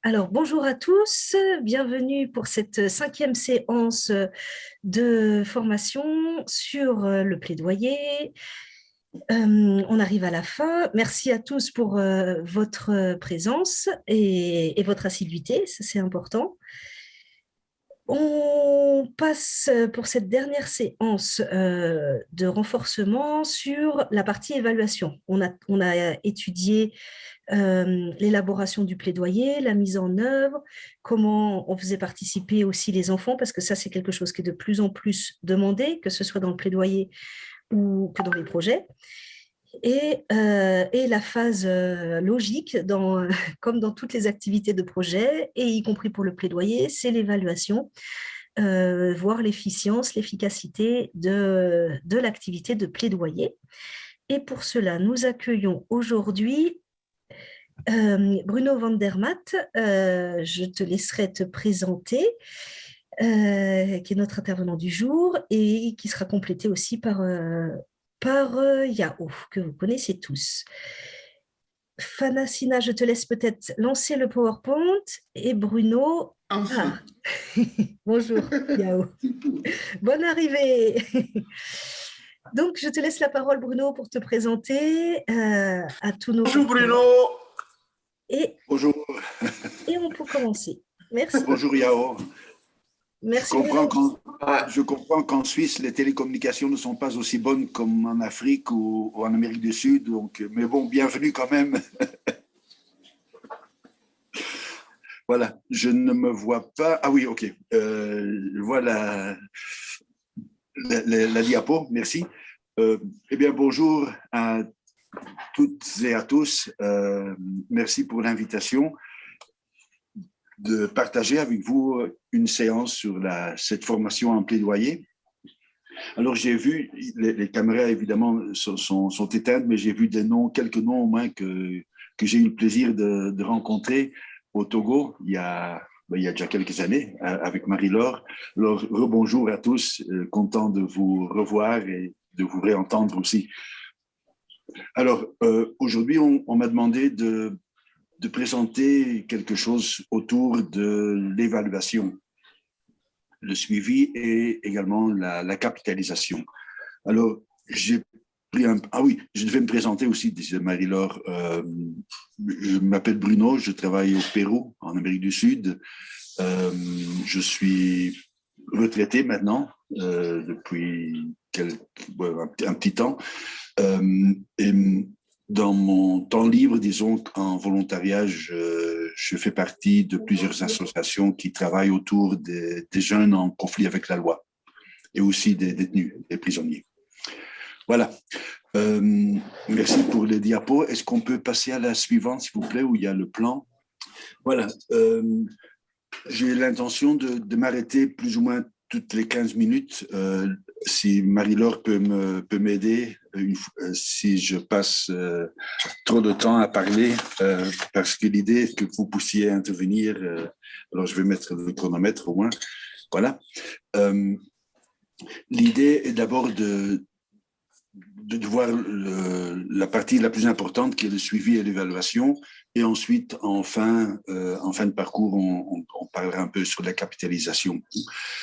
Alors, bonjour à tous, bienvenue pour cette cinquième séance de formation sur le plaidoyer. On arrive à la fin. Merci à tous pour votre présence et votre assiduité, ça c'est important. On passe pour cette dernière séance de renforcement sur la partie évaluation. On a étudié l'élaboration du plaidoyer, la mise en œuvre, comment on faisait participer aussi les enfants, parce que ça, c'est quelque chose qui est de plus en plus demandé, que ce soit dans le plaidoyer ou que dans les projets. Et la phase logique, comme dans toutes les activités de projet, et y compris pour le plaidoyer, c'est l'évaluation, voir l'efficience, l'efficacité de l'activité de plaidoyer. Et pour cela, nous accueillons aujourd'hui Bruno Vandermatt, je te laisserai te présenter, qui est notre intervenant du jour et qui sera complété aussi par Yao, que vous connaissez tous. Fanacina, je te laisse peut-être lancer le PowerPoint et Bruno. Enfin. Bonjour Yao. Bonne arrivée. Donc, je te laisse la parole, Bruno, pour te présenter à tous nos Bonjour Bruno. Bonjour. Et on peut commencer. Merci. Bonjour Yao. Merci Je comprends qu'en Suisse, les télécommunications ne sont pas aussi bonnes comme en Afrique ou en Amérique du Sud. Donc, mais bon, bienvenue quand même. Voilà, je ne me vois pas. Ah oui, ok. Voilà la diapo, merci. Eh bien, bonjour à toutes et à tous. Merci pour l'invitation de partager avec vous une séance sur cette formation en plaidoyer. Alors, j'ai vu, les caméras évidemment sont éteintes, mais j'ai vu quelques noms au moins que j'ai eu le plaisir de rencontrer au Togo il y a déjà quelques années avec Marie-Laure. Alors, rebonjour à tous, content de vous revoir et de vous réentendre aussi. Alors, aujourd'hui, on m'a demandé de présenter quelque chose autour de l'évaluation, le suivi et également la capitalisation. Alors, j'ai pris Ah oui, je devais me présenter aussi, disait Marie-Laure. Je m'appelle Bruno, je travaille au Pérou, en Amérique du Sud. Je suis retraité maintenant, depuis un petit temps. Et dans mon temps libre, disons, en volontariat, je fais partie de plusieurs associations qui travaillent autour des jeunes en conflit avec la loi et aussi des détenus, des prisonniers. Voilà. Merci pour les diapos. Est-ce qu'on peut passer à la suivante, s'il vous plaît, où il y a le plan? Voilà. J'ai l'intention de m'arrêter plus ou moins toutes les 15 minutes. Si Marie-Laure peut m'aider, si je passe trop de temps à parler, parce que l'idée est que vous puissiez intervenir. Alors, je vais mettre le chronomètre au moins. Voilà. L'idée est d'abord de voir la partie la plus importante qui est le suivi et l'évaluation. Et ensuite, en fin de parcours, on parlera un peu sur la capitalisation.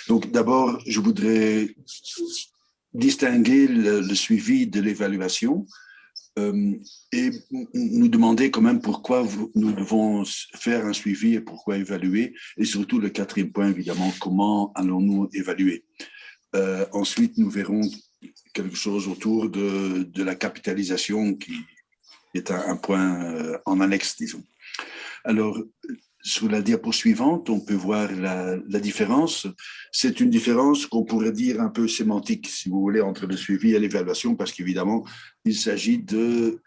Donc d'abord, je voudrais distinguer le suivi de l'évaluation et nous demander quand même pourquoi nous devons faire un suivi et pourquoi évaluer. Et surtout, le quatrième point, évidemment, comment allons-nous évaluer. Ensuite, nous verrons quelque chose autour de la capitalisation qui est un point en annexe, disons. Alors, sur la diapo suivante, on peut voir la différence. C'est une différence qu'on pourrait dire un peu sémantique, si vous voulez, entre le suivi et l'évaluation, parce qu'évidemment, il s'agit de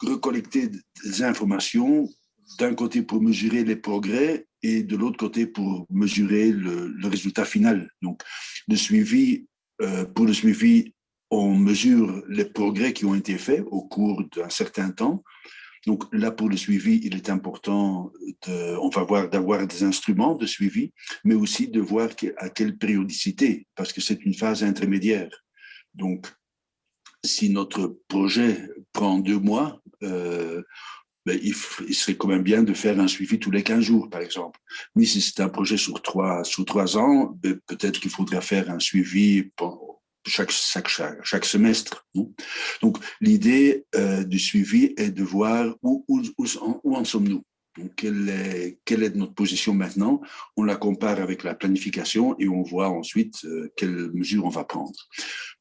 recollecter des informations, d'un côté pour mesurer les progrès et de l'autre côté pour mesurer le résultat final. Donc, pour le suivi, on mesure les progrès qui ont été faits au cours d'un certain temps. Donc là, pour le suivi, il est important d'avoir des instruments de suivi, mais aussi de voir à quelle périodicité, parce que c'est une phase intermédiaire. Donc, si notre projet prend 2 mois, ben, il serait quand même bien de faire un suivi tous les 15 jours, par exemple. Mais si c'est un projet sur 3 ans, ben, peut-être qu'il faudra faire un suivi pour chaque semestre. Non. Donc, l'idée du suivi est de voir où en sommes-nous. Donc, quelle est notre position maintenant? On la compare avec la planification et on voit ensuite quelles mesures on va prendre.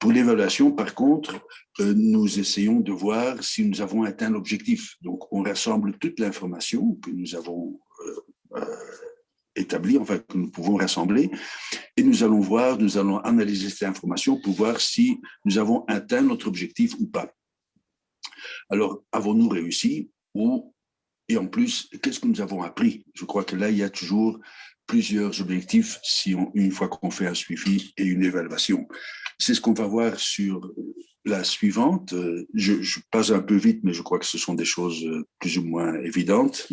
Pour l'évaluation, par contre, nous essayons de voir si nous avons atteint l'objectif. Donc, on rassemble toute l'information que nous avons établie, enfin que nous pouvons rassembler, et nous allons analyser cette information pour voir si nous avons atteint notre objectif ou pas. Alors, avons-nous réussi et en plus, qu'est-ce que nous avons appris? Je crois que là, il y a toujours plusieurs objectifs une fois qu'on fait un suivi et une évaluation. C'est ce qu'on va voir sur la suivante. Je passe un peu vite, mais je crois que ce sont des choses plus ou moins évidentes.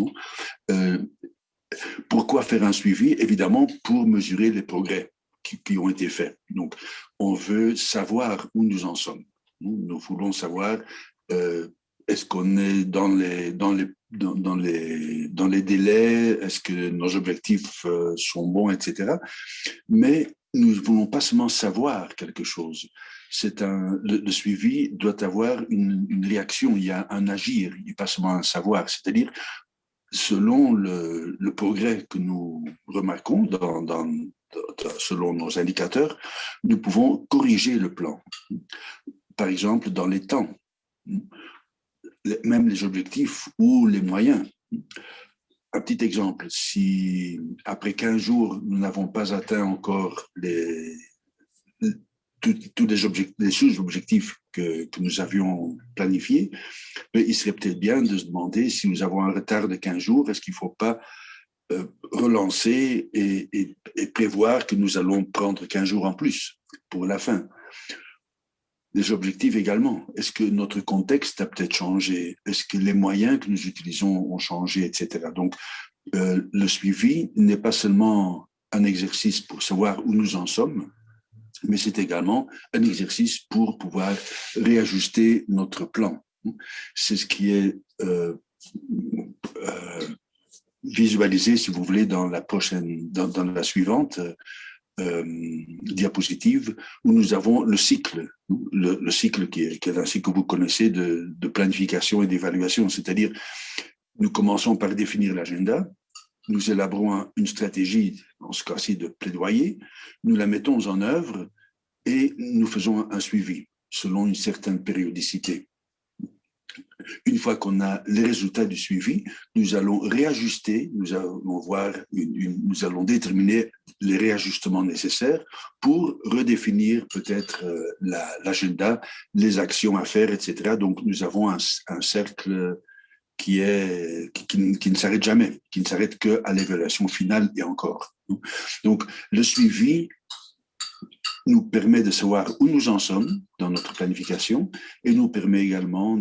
Pourquoi faire un suivi? Évidemment, pour mesurer les progrès qui ont été faits. Donc, on veut savoir où nous en sommes. Nous voulons savoir est-ce qu'on est dans les délais, est-ce que nos objectifs sont bons, etc. Mais nous ne voulons pas seulement savoir quelque chose. Le suivi doit avoir une réaction, il y a un agir, il n'y a pas seulement un savoir. C'est-à-dire, selon le progrès que nous remarquons selon nos indicateurs, nous pouvons corriger le plan. Par exemple, dans les temps, même les objectifs ou les moyens. Un petit exemple, si après 15 jours, nous n'avons pas atteint encore tous les sous-objectifs que nous avions planifiés, mais il serait peut-être bien de se demander si nous avons un retard de 15 jours, est-ce qu'il ne faut pas relancer et prévoir que nous allons prendre 15 jours en plus pour la fin. Les objectifs également. Est-ce que notre contexte a peut-être changé? Est-ce que les moyens que nous utilisons ont changé, etc. Donc, le suivi n'est pas seulement un exercice pour savoir où nous en sommes, mais c'est également un exercice pour pouvoir réajuster notre plan. C'est ce qui est visualisé, si vous voulez, dans la suivante diapositive, où nous avons le cycle, le cycle qui est un cycle que vous connaissez de planification et d'évaluation, c'est-à-dire nous commençons par définir l'agenda, nous élaborons une stratégie, en ce cas-ci de plaidoyer, nous la mettons en œuvre et nous faisons un suivi selon une certaine périodicité. Une fois qu'on a les résultats du suivi, nous allons réajuster, nous allons déterminer les réajustements nécessaires pour redéfinir peut-être l'agenda, les actions à faire, etc. Donc, nous avons un cercle qui ne s'arrête jamais, qui ne s'arrête qu'à l'évaluation finale et encore. Donc, le suivi nous permet de savoir où nous en sommes dans notre planification et nous permet également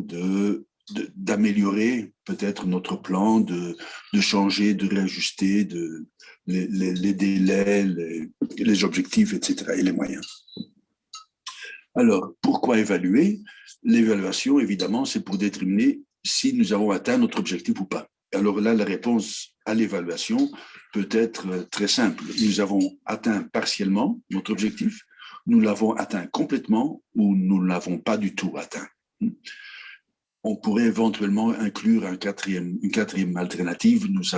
d'améliorer peut-être notre plan, de changer, de réajuster les délais, les objectifs, etc. et les moyens. Alors, pourquoi évaluer? L'évaluation, évidemment, c'est pour déterminer si nous avons atteint notre objectif ou pas. Alors là, la réponse à l'évaluation peut être très simple. Nous avons atteint partiellement notre objectif, nous l'avons atteint complètement ou nous ne l'avons pas du tout atteint. On pourrait éventuellement inclure une quatrième alternative. Nous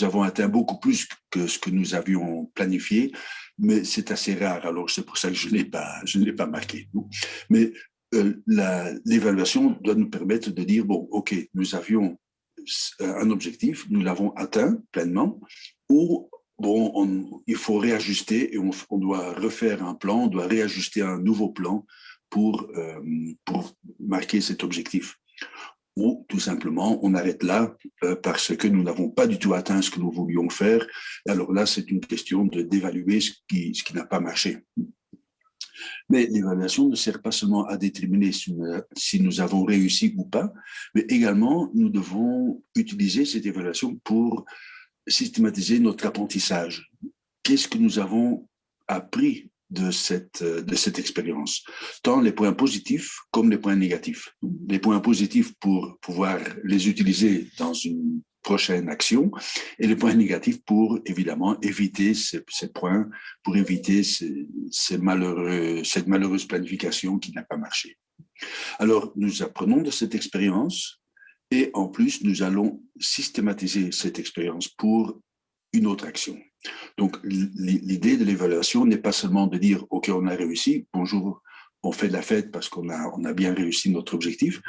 avons atteint beaucoup plus que ce que nous avions planifié, mais c'est assez rare. Alors, c'est pour ça que je ne l'ai pas marqué. Mais l'évaluation doit nous permettre de dire, bon, OK, nous avions un objectif, nous l'avons atteint pleinement, ou bon, il faut réajuster et on doit refaire un plan, on doit réajuster un nouveau plan pour marquer cet objectif. Ou tout simplement, on arrête là parce que nous n'avons pas du tout atteint ce que nous voulions faire. Et alors là, c'est une question d'évaluer ce qui n'a pas marché. Mais l'évaluation ne sert pas seulement à déterminer si nous avons réussi ou pas, mais également nous devons utiliser cette évaluation pour systématiser notre apprentissage. Qu'est-ce que nous avons appris de cette expérience, tant les points positifs comme les points négatifs. Les points positifs pour pouvoir les utiliser dans une prochaine action et les points négatifs pour évidemment éviter ces points, pour éviter cette malheureuse planification qui n'a pas marché. Alors, nous apprenons de cette expérience et en plus, nous allons systématiser cette expérience pour une autre action. Donc, l'idée de l'évaluation n'est pas seulement de dire « Ok, on a réussi, bonjour, on fait de la fête parce qu'on a bien réussi notre objectif »,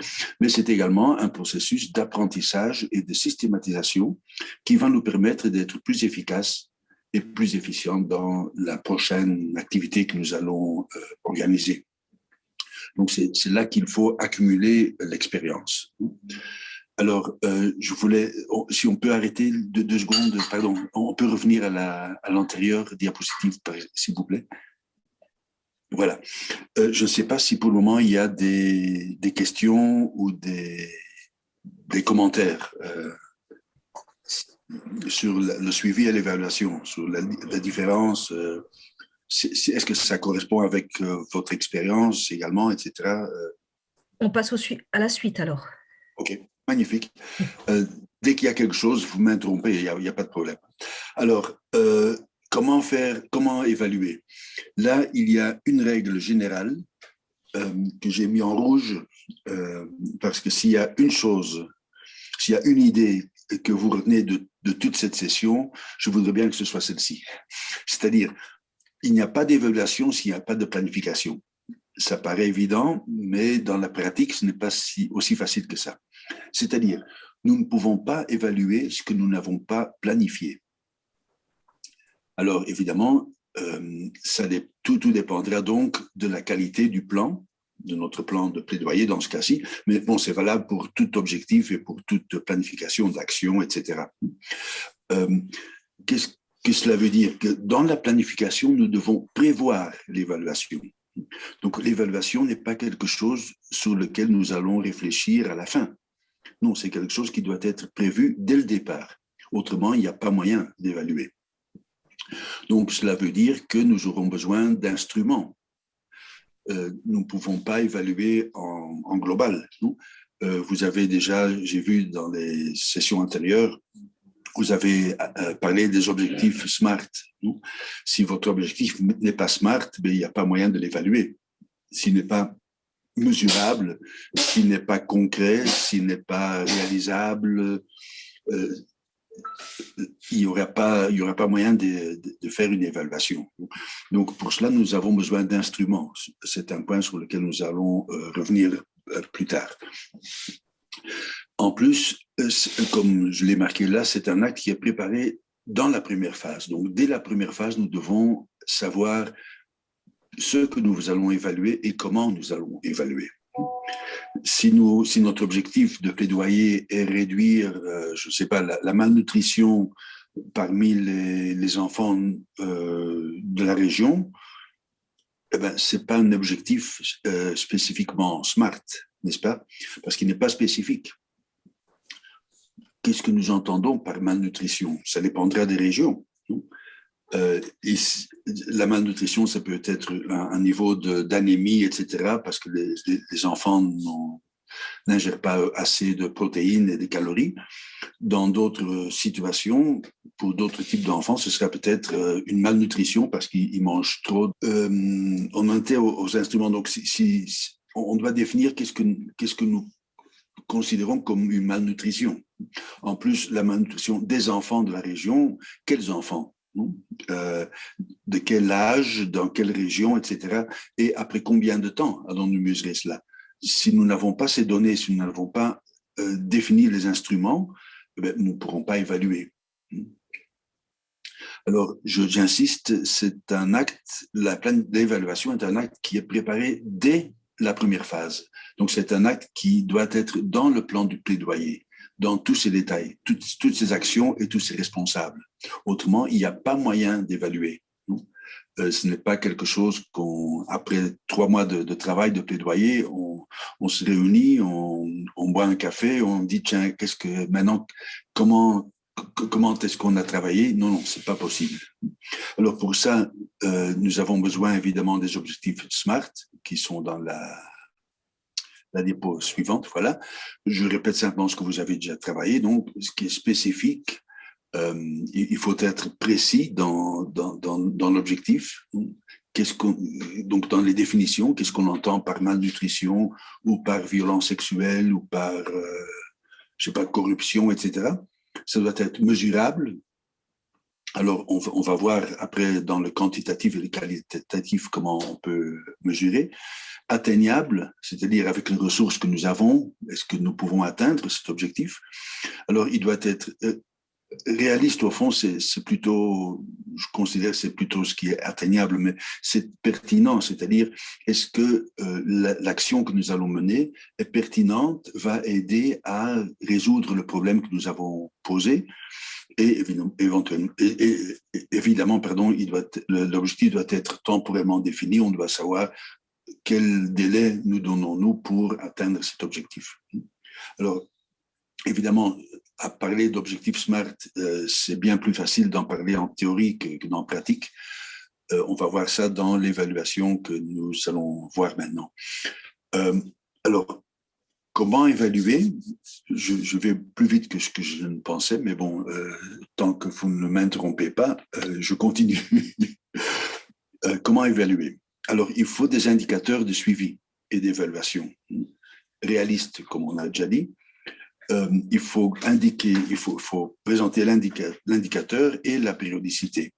mais c'est également un processus d'apprentissage et de systématisation qui va nous permettre d'être plus efficaces et plus efficients dans la prochaine activité que nous allons organiser. Donc, c'est là qu'il faut accumuler l'expérience. Alors, je voulais, si on peut arrêter de 2 secondes, pardon, on peut revenir à l'antérieure diapositive, s'il vous plaît. Voilà. Je ne sais pas si pour le moment il y a des questions ou des commentaires sur le suivi et l'évaluation, sur la différence. Est-ce que ça correspond avec votre expérience également, etc. On passe à la suite alors. OK, magnifique. Dès qu'il y a quelque chose, vous m'interrompez, il n'y a pas de problème. Alors, comment évaluer? Là, il y a une règle générale que j'ai mis en rouge parce que s'il y a une idée que vous retenez de toute cette session, je voudrais bien que ce soit celle-ci. C'est-à-dire, il n'y a pas d'évaluation s'il n'y a pas de planification. Ça paraît évident, mais dans la pratique, ce n'est pas aussi facile que ça. C'est-à-dire, nous ne pouvons pas évaluer ce que nous n'avons pas planifié. Alors, évidemment, tout dépendra donc de la qualité du plan, de notre plan de plaidoyer dans ce cas-ci, mais bon, c'est valable pour tout objectif et pour toute planification d'action, etc. Qu'est-ce que cela veut dire? Que dans la planification, nous devons prévoir l'évaluation. Donc, l'évaluation n'est pas quelque chose sur lequel nous allons réfléchir à la fin. Non, c'est quelque chose qui doit être prévu dès le départ. Autrement, il n'y a pas moyen d'évaluer. Donc, cela veut dire que nous aurons besoin d'instruments. Nous ne pouvons pas évaluer en global. Vous avez déjà, j'ai vu dans les sessions antérieures, vous avez parlé des objectifs SMART. Si votre objectif n'est pas SMART, il n'y a pas moyen de l'évaluer. S'il n'est pas mesurable, s'il n'est pas concret, s'il n'est pas réalisable, il n'y aura pas moyen de faire une évaluation. Donc, pour cela, nous avons besoin d'instruments. C'est un point sur lequel nous allons revenir plus tard. En plus, comme je l'ai marqué là, c'est un acte qui est préparé dans la première phase. Donc, dès la première phase, nous devons savoir ce que nous allons évaluer et comment nous allons évaluer. Si notre objectif de plaidoyer est réduire, je ne sais pas, la malnutrition parmi les enfants de la région, eh ben, ce n'est pas un objectif spécifiquement SMART, n'est-ce pas? Parce qu'il n'est pas spécifique. Qu'est-ce que nous entendons par malnutrition? Ça dépendra des régions. Et la malnutrition, ça peut être un niveau d'anémie, etc., parce que les enfants n'ingèrent pas assez de protéines et de calories. Dans d'autres situations, pour d'autres types d'enfants, ce sera peut-être une malnutrition parce qu'ils mangent trop. On en était aux instruments. Donc, on doit définir qu'est-ce que nous considérons comme une malnutrition. En plus, la malnutrition des enfants de la région, quels enfants? De quel âge, dans quelle région, etc. Et après combien de temps allons-nous mesurer cela? Si nous n'avons pas ces données, si nous n'avons pas défini les instruments, nous ne pourrons pas évaluer. Alors, j'insiste, c'est un acte, l'évaluation est un acte qui est préparé dès la première phase. Donc, c'est un acte qui doit être dans le plan du plaidoyer, dans tous ses détails, toutes ses actions et tous ses responsables. Autrement, il n'y a pas moyen d'évaluer. Ce n'est pas quelque chose après 3 mois de travail, de plaidoyer, on se réunit, on boit un café, on dit, tiens, maintenant, comment comment est-ce qu'on a travaillé? Non, c'est pas possible. Alors pour ça, nous avons besoin évidemment des objectifs SMART qui sont dans la diapo suivante. Voilà. Je répète simplement ce que vous avez déjà travaillé. Donc, ce qui est spécifique, il faut être précis dans l'objectif. Donc, dans les définitions, qu'est-ce qu'on entend par malnutrition ou par violence sexuelle ou par, je sais pas, corruption, etc. Ça doit être mesurable. Alors, on va voir après dans le quantitatif et le qualitatif comment on peut mesurer. Atteignable, c'est-à-dire avec les ressources que nous avons, est-ce que nous pouvons atteindre cet objectif? Alors, il doit être réaliste, au fond, c'est plutôt, je considère que c'est plutôt ce qui est atteignable, mais c'est pertinent, c'est-à-dire est-ce que l'action que nous allons mener est pertinente, va aider à résoudre le problème que nous avons posé, et évidemment, l'objectif doit être temporairement défini, on doit savoir quel délai nous donnons-nous pour atteindre cet objectif. Alors, évidemment, à parler d'objectifs SMART, c'est bien plus facile d'en parler en théorie que dans la pratique. On va voir ça dans l'évaluation que nous allons voir maintenant. Alors, comment évaluer? Je vais plus vite que ce que je ne pensais, mais bon, tant que vous ne m'interrompez pas, je continue. Comment évaluer? Alors, il faut des indicateurs de suivi et d'évaluation réalistes, comme on a déjà dit. Il faut présenter l'indicateur et la périodicité.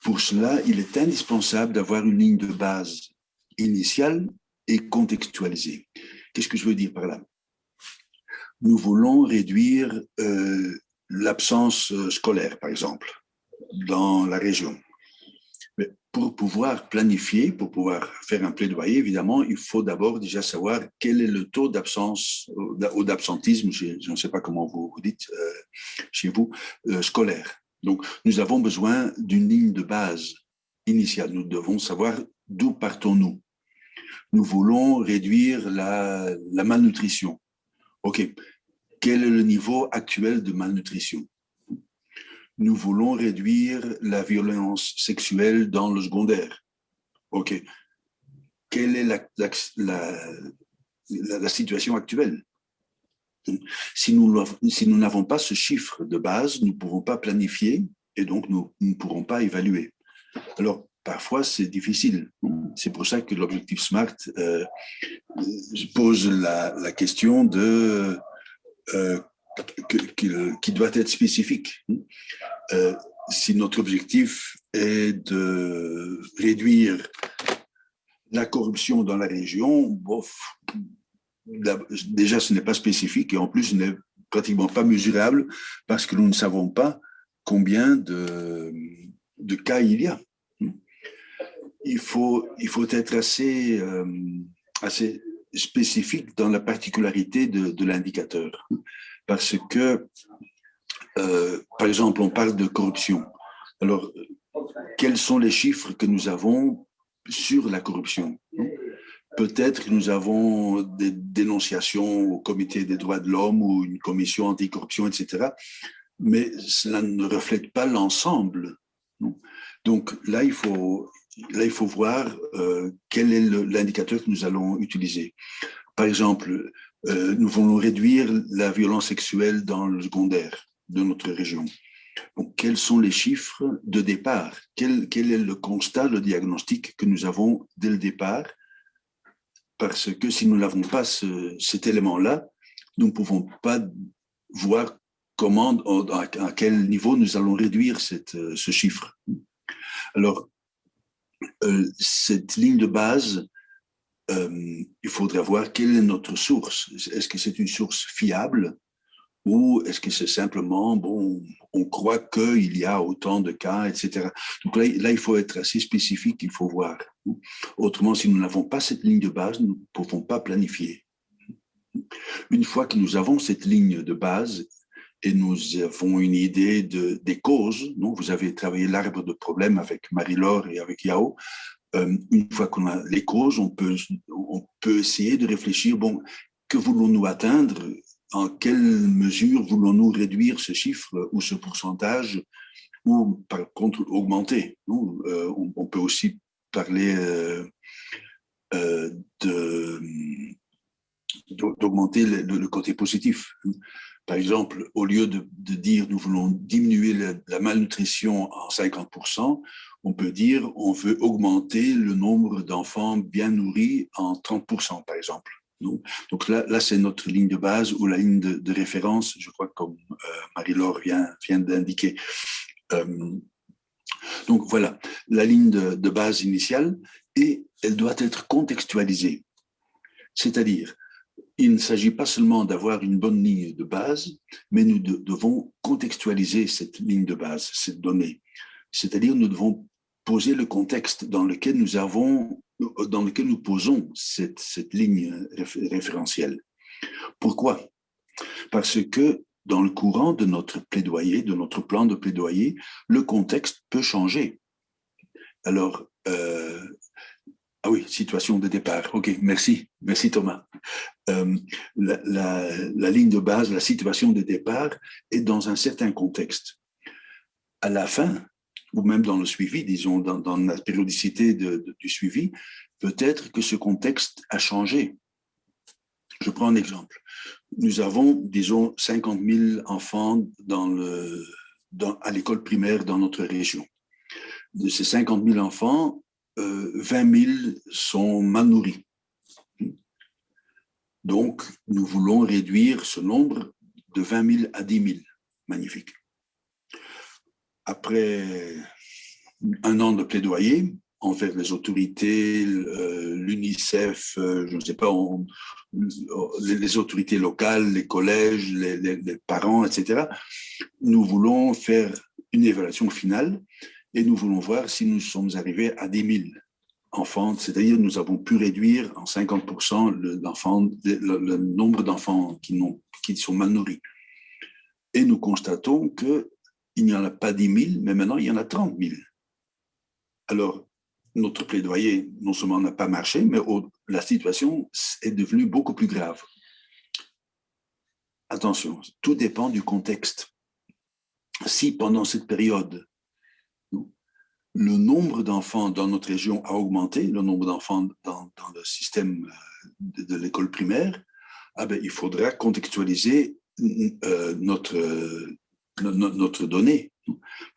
Pour cela, il est indispensable d'avoir une ligne de base initiale et contextualisée. Qu'est-ce que je veux dire par là? Nous voulons réduire l'absence scolaire, par exemple, dans la région. Mais pour pouvoir planifier, pour pouvoir faire un plaidoyer, évidemment, il faut d'abord déjà savoir quel est le taux d'absence ou d'absentisme, je ne sais pas comment vous dites chez vous, scolaire. Donc, nous avons besoin d'une ligne de base initiale. Nous devons savoir d'où partons-nous. Nous voulons réduire la malnutrition. OK. Quel est le niveau actuel de malnutrition? Nous voulons réduire la violence sexuelle dans le secondaire. OK. Quelle est la situation actuelle? Si nous n'avons pas ce chiffre de base, nous ne pourrons pas planifier et donc nous ne pourrons pas évaluer. Alors, parfois, c'est difficile. C'est pour ça que l'objectif SMART pose la question de qui doit être spécifique. Si notre objectif est de réduire la corruption dans la région, bof, déjà ce n'est pas spécifique et en plus ce n'est pratiquement pas mesurable parce que nous ne savons pas combien de cas il y a. Il faut être assez spécifique dans la particularité de l'indicateur. Parce que, par exemple, on parle de corruption. Alors, quels sont les chiffres que nous avons sur la corruption? Peut-être que nous avons des dénonciations au comité des droits de l'homme ou une commission anticorruption, etc. Mais cela ne reflète pas l'ensemble. Donc là, il faut voir quel est l'indicateur que nous allons utiliser. Par exemple, nous voulons réduire la violence sexuelle dans le secondaire de notre région. Donc, quels sont les chiffres de départ? Quel est le constat, le diagnostic que nous avons dès le départ? Parce que si nous n'avons pas cet élément-là, nous ne pouvons pas voir comment, à quel niveau nous allons réduire ce chiffre. Alors, cette ligne de base, il faudrait voir quelle est notre source. Est-ce que c'est une source fiable ou est-ce que c'est simplement, bon, on croit qu'il y a autant de cas, etc. Donc là, il faut être assez spécifique, il faut voir. Autrement, si nous n'avons pas cette ligne de base, nous ne pouvons pas planifier. Une fois que nous avons cette ligne de base et nous avons une idée des causes, donc vous avez travaillé l'arbre de problèmes avec Marie-Laure et avec Yao, une fois qu'on a les causes, on peut essayer de réfléchir, bon, que voulons-nous atteindre en quelle mesure voulons-nous réduire ce chiffre ou ce pourcentage ou par contre augmenter. On peut aussi parler d'augmenter le côté positif. Par exemple, au lieu de dire nous voulons diminuer la malnutrition en 50%, on peut dire on veut augmenter le nombre d'enfants bien nourris en 30%, par exemple. Donc là c'est notre ligne de base ou la ligne de référence, je crois, comme Marie-Laure vient d'indiquer. Donc voilà, la ligne de base initiale, et elle doit être contextualisée. C'est-à-dire, il ne s'agit pas seulement d'avoir une bonne ligne de base, mais nous devons contextualiser cette ligne de base, cette donnée. C'est-à-dire, nous devons poser le contexte dans lequel nous posons cette ligne référentielle. Pourquoi? Parce que dans le courant de notre plaidoyer, de notre plan de plaidoyer, le contexte peut changer. Alors, ah oui, situation de départ. OK, merci Thomas. La ligne de base, la situation de départ est dans un certain contexte. À la fin, ou même dans le suivi, disons, dans la périodicité du suivi, peut-être que ce contexte a changé. Je prends un exemple. Nous avons, disons, 50 000 enfants à l'école primaire dans notre région. De ces 50 000 enfants, 20 000 sont mal nourris. Donc, nous voulons réduire ce nombre de 20 000 à 10 000. Magnifique. Après un an de plaidoyer envers les autorités, l'UNICEF, je ne sais pas, les autorités locales, les collèges, les parents, etc., nous voulons faire une évaluation finale et nous voulons voir si nous sommes arrivés à 10 000 enfants, c'est-à-dire nous avons pu réduire en 50% le nombre d'enfants qui sont mal nourris. Et nous constatons qu'il n'y en a pas 10 000, mais maintenant il y en a 30 000. Alors, notre plaidoyer, non seulement n'a pas marché, mais la situation est devenue beaucoup plus grave. Attention, tout dépend du contexte. Si pendant cette période, le nombre d'enfants dans notre région a augmenté, le nombre d'enfants dans le système de l'école primaire, il faudra contextualiser notre donnée.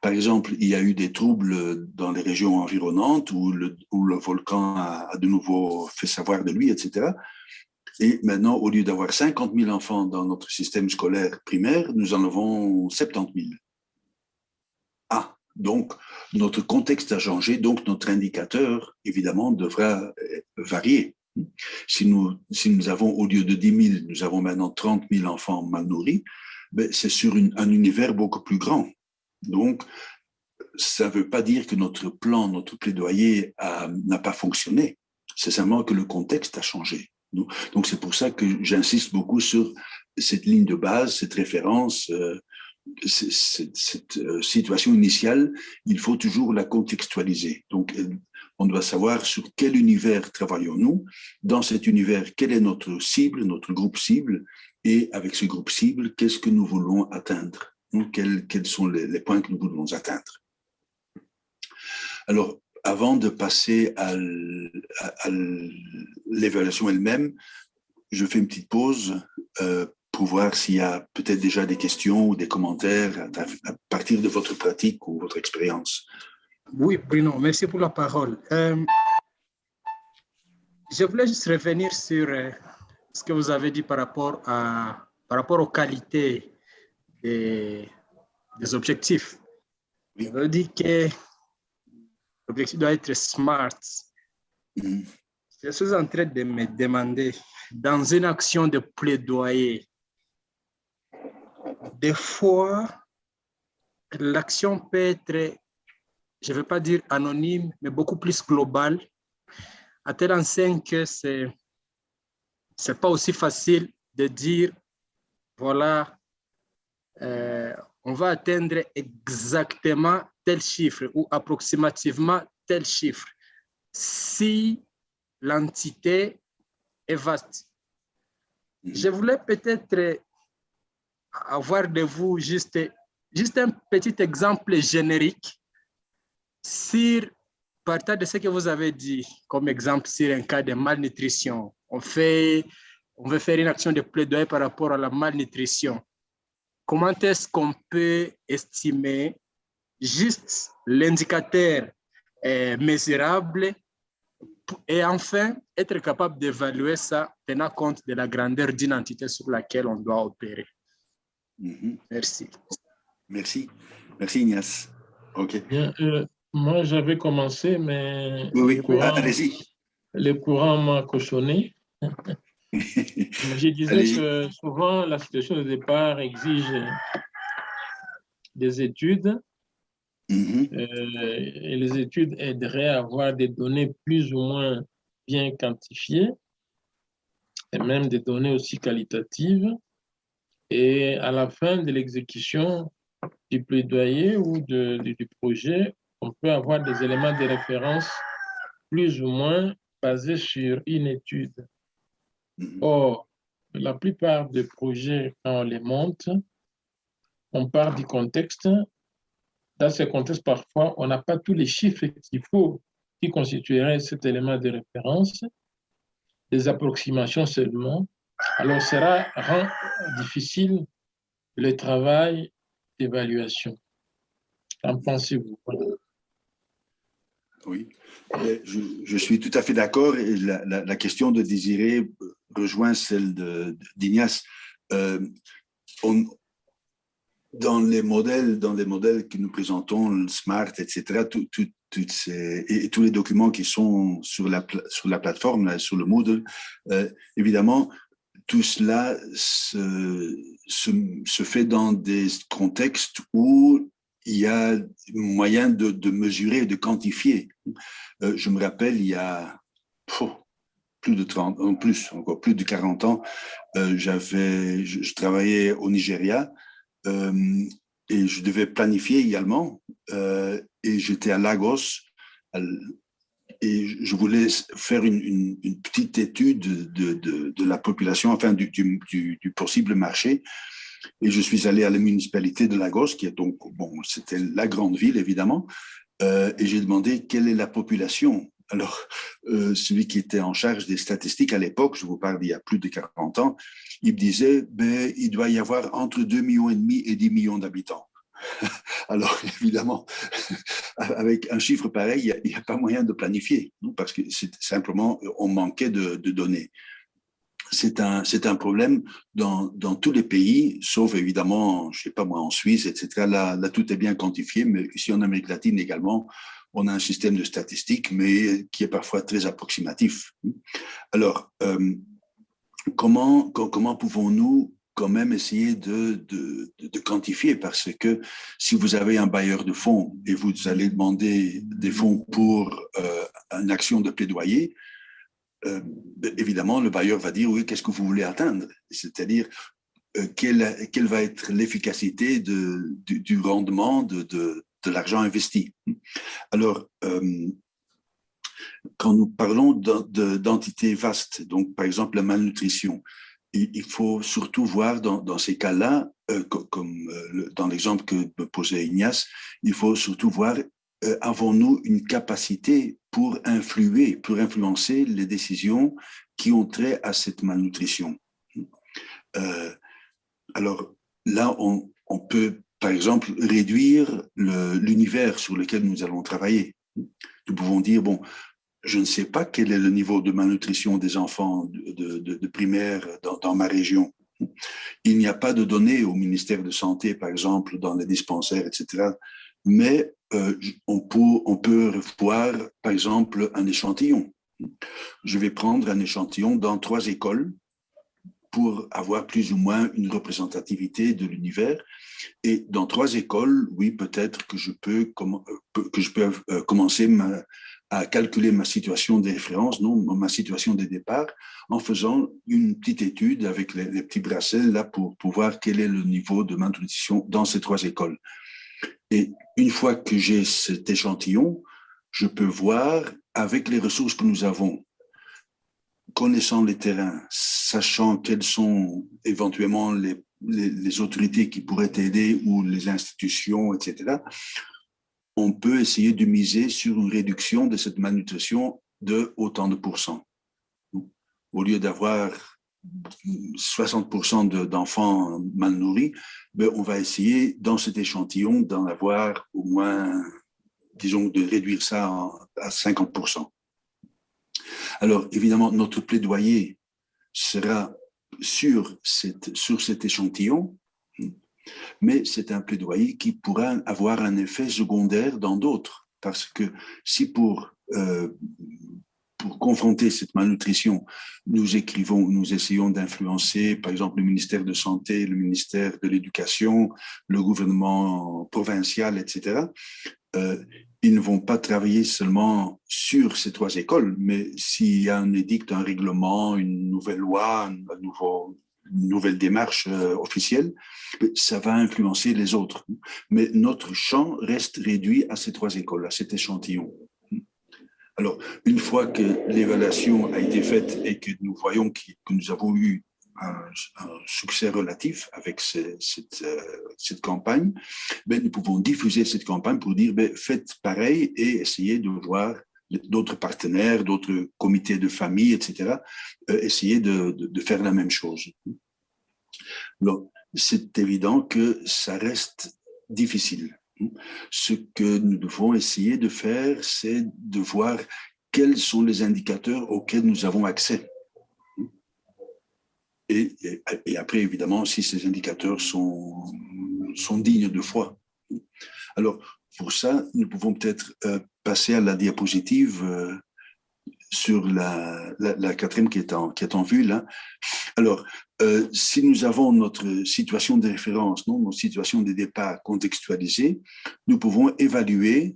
Par exemple, il y a eu des troubles dans les régions environnantes où le volcan a de nouveau fait savoir de lui, etc. Et maintenant, au lieu d'avoir 50 000 enfants dans notre système scolaire primaire, nous en avons 70 000. Donc, notre contexte a changé, donc notre indicateur, évidemment, devra varier. Si nous avons, au lieu de 10 000, nous avons maintenant 30 000 enfants mal nourris, c'est sur un univers beaucoup plus grand. Donc, ça ne veut pas dire que notre plan, notre plaidoyer n'a pas fonctionné. C'est simplement que le contexte a changé. Donc, c'est pour ça que j'insiste beaucoup sur cette ligne de base, cette référence, cette situation initiale, il faut toujours la contextualiser. Donc, on doit savoir sur quel univers travaillons-nous. Dans cet univers, quel est notre cible, notre groupe cible, et avec ce groupe cible, qu'est-ce que nous voulons atteindre? Quels sont les points que nous voulons atteindre? Alors, avant de passer à l'évaluation elle-même, je fais une petite pause pour voir s'il y a peut-être déjà des questions ou des commentaires à partir de votre pratique ou votre expérience. Oui, Bruno, merci pour la parole. Je voulais juste revenir sur ce que vous avez dit par rapport aux qualités des objectifs. Oui. Je veux dire que l'objectif doit être smart. Je suis en train de me demander, dans une action de plaidoyer, des fois, l'action peut être, je ne veux pas dire anonyme, mais beaucoup plus globale, à tel enseigne que ce n'est pas aussi facile de dire, voilà, on va atteindre exactement tel chiffre ou approximativement tel chiffre. Si l'entité est vaste. Je voulais peut-être avoir de vous juste un petit exemple générique sur, partant de ce que vous avez dit, comme exemple sur un cas de malnutrition. On veut faire une action de plaidoyer par rapport à la malnutrition. Comment est-ce qu'on peut estimer juste l'indicateur mesurable et enfin être capable d'évaluer ça tenant compte de la grandeur d'une entité sur laquelle on doit opérer? Merci. Merci. Merci, Ignace. OK. Bien, moi, j'avais commencé, mais Oui, allez-y. Le courant m'a cochonné. Je disais que souvent, la situation de départ exige des études. Et les études aideraient à avoir des données plus ou moins bien quantifiées et même des données aussi qualitatives. Et à la fin de l'exécution du plaidoyer ou du projet, on peut avoir des éléments de référence plus ou moins basés sur une étude. Or, la plupart des projets, quand on les monte, on part du contexte. Dans ce contexte, parfois, on n'a pas tous les chiffres qu'il faut qui constitueraient cet élément de référence, des approximations seulement. Alors, cela rend difficile le travail d'évaluation. Qu'en pensez-vous? Oui, je suis tout à fait d'accord et la question de Désiré rejoint celle d'Ignace. Dans les modèles que nous présentons, le SMART, etc., et tous les documents qui sont sur la plateforme, là, sur le Moodle, évidemment, tout cela se fait dans des contextes où il y a moyen de mesurer et de quantifier. Je me rappelle, il y a plus de 30, encore plus de 40 ans, je travaillais au Nigeria et je devais planifier également. Et j'étais à Lagos et je voulais faire une petite étude de la population, enfin du possible marché. Et je suis allé à la municipalité de Lagos, qui est donc, bon, c'était la grande ville, évidemment, et j'ai demandé quelle est la population. Alors, celui qui était en charge des statistiques à l'époque, je vous parle d'il y a plus de 40 ans, il me disait, il doit y avoir entre 2,5 millions et 10 millions d'habitants. Alors, évidemment, avec un chiffre pareil, il n'y a pas moyen de planifier, parce que simplement, on manquait de données. C'est un problème dans tous les pays, sauf évidemment, je ne sais pas moi, en Suisse, etc. Là, tout est bien quantifié, mais ici en Amérique latine également, on a un système de statistiques, mais qui est parfois très approximatif. Alors, comment pouvons-nous quand même essayer de quantifier? Parce que si vous avez un bailleur de fonds et vous allez demander des fonds pour une action de plaidoyer, évidemment, le bailleur va dire, oui, qu'est-ce que vous voulez atteindre? C'est-à-dire, quelle va être l'efficacité du rendement de l'argent investi? Alors, quand nous parlons d'entités vastes, donc par exemple la malnutrition, il faut surtout voir dans ces cas-là, comme dans l'exemple que me posait Ignace, il faut surtout voir avons-nous une capacité pour influencer les décisions qui ont trait à cette malnutrition. Alors là, on peut, par exemple, réduire l'univers sur lequel nous allons travailler. Nous pouvons dire, bon, je ne sais pas quel est le niveau de malnutrition des enfants de primaire dans ma région. Il n'y a pas de données au ministère de Santé, par exemple, dans les dispensaires, etc. Mais on peut voir, par exemple, un échantillon. Je vais prendre un échantillon dans 3 écoles pour avoir plus ou moins une représentativité de l'univers. Et dans 3 écoles, oui, peut-être que je peux commencer à calculer ma situation de référence, non, ma situation de départ, en faisant une petite étude avec les petits bracelets là pour voir quel est le niveau de malnutrition dans ces 3 écoles. Et une fois que j'ai cet échantillon, je peux voir avec les ressources que nous avons, connaissant les terrains, sachant quels sont éventuellement les autorités qui pourraient aider ou les institutions, etc., on peut essayer de miser sur une réduction de cette malnutrition de autant de pourcents. Au lieu d'avoir 60% d'enfants mal nourris, ben on va essayer dans cet échantillon d'en avoir au moins, disons, de réduire ça à 50%. Alors, évidemment, notre plaidoyer sera sur cet échantillon, mais c'est un plaidoyer qui pourra avoir un effet secondaire dans d'autres, parce que si pour confronter cette malnutrition, nous essayons d'influencer, par exemple, le ministère de Santé, le ministère de l'Éducation, le gouvernement provincial, etc., ils ne vont pas travailler seulement sur ces 3 écoles, mais s'il y a un édicte, un règlement, une nouvelle loi, une nouvelle démarche officielle, ça va influencer les autres. Mais notre champ reste réduit à ces 3 écoles, à cet échantillon. Alors, une fois que l'évaluation a été faite et que nous voyons que nous avons eu un succès relatif avec cette campagne, ben, nous pouvons diffuser cette campagne pour dire ben, faites pareil et essayez de voir d'autres partenaires, d'autres comités de famille, etc., essayer de faire la même chose. Alors, c'est évident que ça reste difficile. Ce que nous devons essayer de faire, c'est de voir quels sont les indicateurs auxquels nous avons accès. Et après, évidemment, si ces indicateurs sont dignes de foi. Alors, pour ça, nous pouvons peut-être passer à la diapositive sur la 4e qui est en vue, là. Alors, si nous avons notre situation de référence, notre situation de départ contextualisée, nous pouvons évaluer